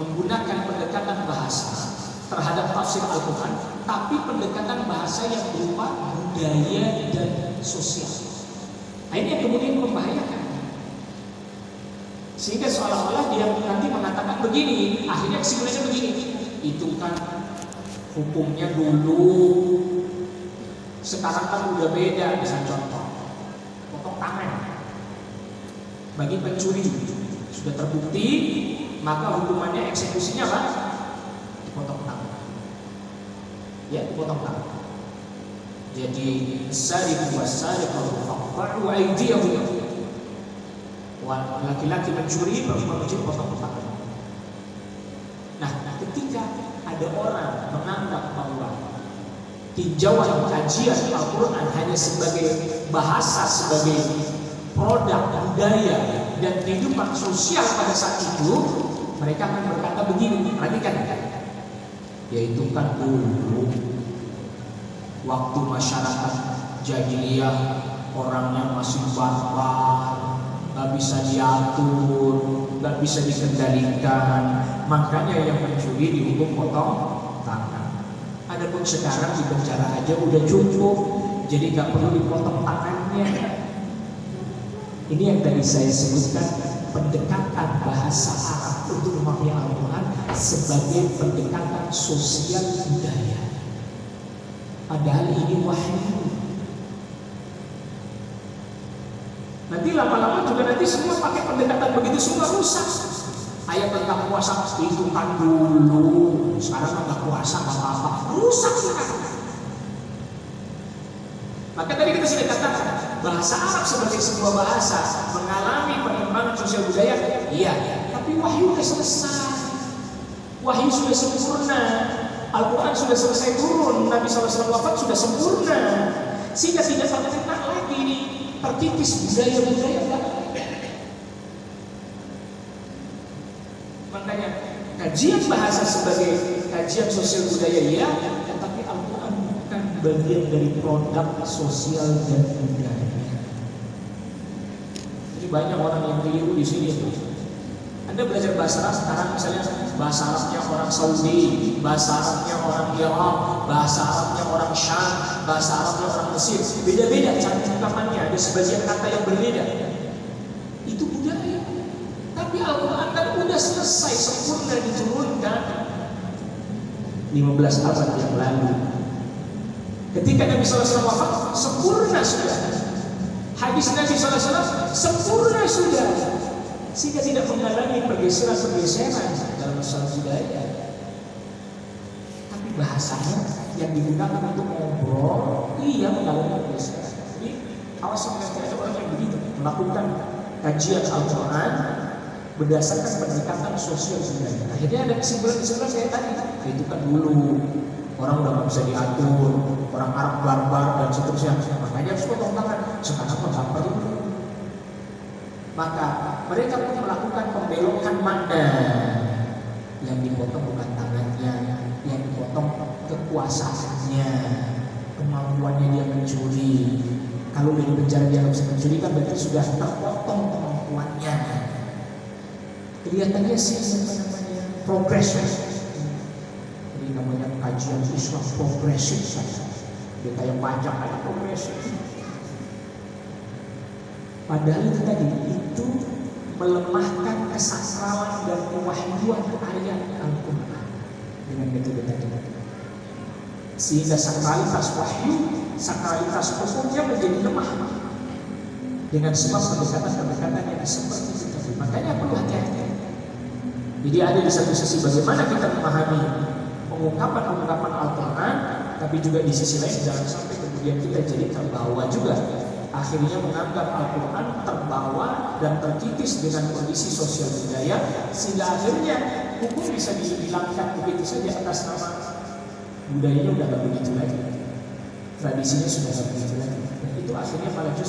menggunakan pendekatan bahasa terhadap tafsir Al-Quran, tapi pendekatan bahasa yang berupa budaya dan sosial. Nah, ini yang kemudian membahayakan. Sehingga seolah-olah dia nanti mengatakan begini, akhirnya kesimpulannya begini. Itu kan hukumnya dulu, sekarang kan udah beda. Misal contoh, potong tangan bagi pencuri sudah terbukti, maka hukumannya eksekusinya apa? Potong tangan. Ya, potong tangan. Jadi sariq was-sariqatu faqta'u aydiyahum. Laki-laki mencuri, perempuan mencuri, potong tangan. Nah, ketika ada orang menganggap bahwa tinjauan kajian Al-Quran hanya sebagai bahasa, sebagai produk budaya dan kehidupan sosial pada saat itu, mereka akan berkata begini, perhatikan, yaitu kan dulu waktu masyarakat jahiliyah orangnya masih barbar, gak bisa diatur, gak bisa dikendalikan, makanya yang mencuri dihukum potong tangan. Adapun sekarang di penjara aja udah cukup, jadi gak perlu dipotong tangannya. Ini yang tadi saya sebutkan, pendekatan bahasa Arab untuk memahami Al-Quran sebagai pendekatan sosial budaya. Padahal ini wahyu. Nanti lama-lama juga nanti semua pakai pendekatan begitu, semua rusak. Ayat tentang puasa itu kan dulu, sekarang nggak puasa nggak apa-apa, rusak sekarang. Maka tadi kita sudah katakan bahasa Arab sebagai sebuah bahasa mengalami perkembangan sosial budaya, iya. Tapi wahyu sudah selesai, wahyu sudah sempurna, Al-Quran sudah selesai turun, Nabi SAW wafat sudah sempurna, sehingga tidak sampai kena lagi ini terkikis budaya-budaya. Makanya kajian bahasa sebagai kajian sosial budaya ya, tetapi Al-Quran bukan bagian dari produk sosial dan budaya. Jadi banyak orang yang keliru di sini. Anda belajar bahasa Arab sekarang, misalnya bahasa Arabnya orang Saudi, bahasa Arabnya orang Irak, bahasa Arabnya orang Syam, bahasa Arabnya orang Mesir, beda-beda cara ungkapannya, ada sebagian kata yang berbeda. Itu budaya. Tapi Al-Quran kan udah selesai, sempurna diturunkan 15 abad yang lalu. Ketika Nabi SAW wafat, sempurna sudah. Hadis Nabi SAW sempurna sudah, sehingga tidak mengalami pergeseran-pergeseran dalam masalah budaya. Tapi bahasanya yang digunakan untuk ngobrol, iya mengalami pergeseran. Jadi awas nanti ada orang yang begitu melakukan kajian Al-Quran berdasarkan pendekatan sosial budaya. Akhirnya ada kesimpulan-kesimpulan saya tadi, itu kan dulu orang udah nggak bisa diatur, orang Arab barbar dan seterusnya, makanya harus potong tangan. Sekarang nggak perlu. Maka mereka pun melakukan pembelokan makna. Yang dipotong bukan tangannya, yang dipotong kekuasaannya, kemampuannya dia mencuri. Kalau dari penjara dia nggak bisa mencuri kan berarti sudah terpotong kemampuannya. Kelihatannya sih progresif. Jadi namanya kajian Islam progresif saja. Dia kayak pajak kayak progresif. Padahal itu tadi itu melemahkan kesakralan dan kewahyuan ayat Al-Quran dengan metode tadi. Sehingga sakralitas wahyu, sakralitas hukumnya menjadi lemah dengan sebab pendekatan-pendekatan yang seperti itu tadi. Makanya perlu hati-hati. Jadi ada di satu sisi bagaimana kita memahami pengungkapan-pengungkapan Al-Quran, tapi juga di sisi lain jangan sampai kemudian kita jadi terbawa juga. Akhirnya menganggap Al-Quran terbawa dan terkikis dengan kondisi sosial budaya, sehingga akhirnya hukum bisa dihilangkan begitu saja atas nama budayanya udah gak begitu lagi, tradisinya sudah gak begitu lagi. Dan itu akhirnya malah justru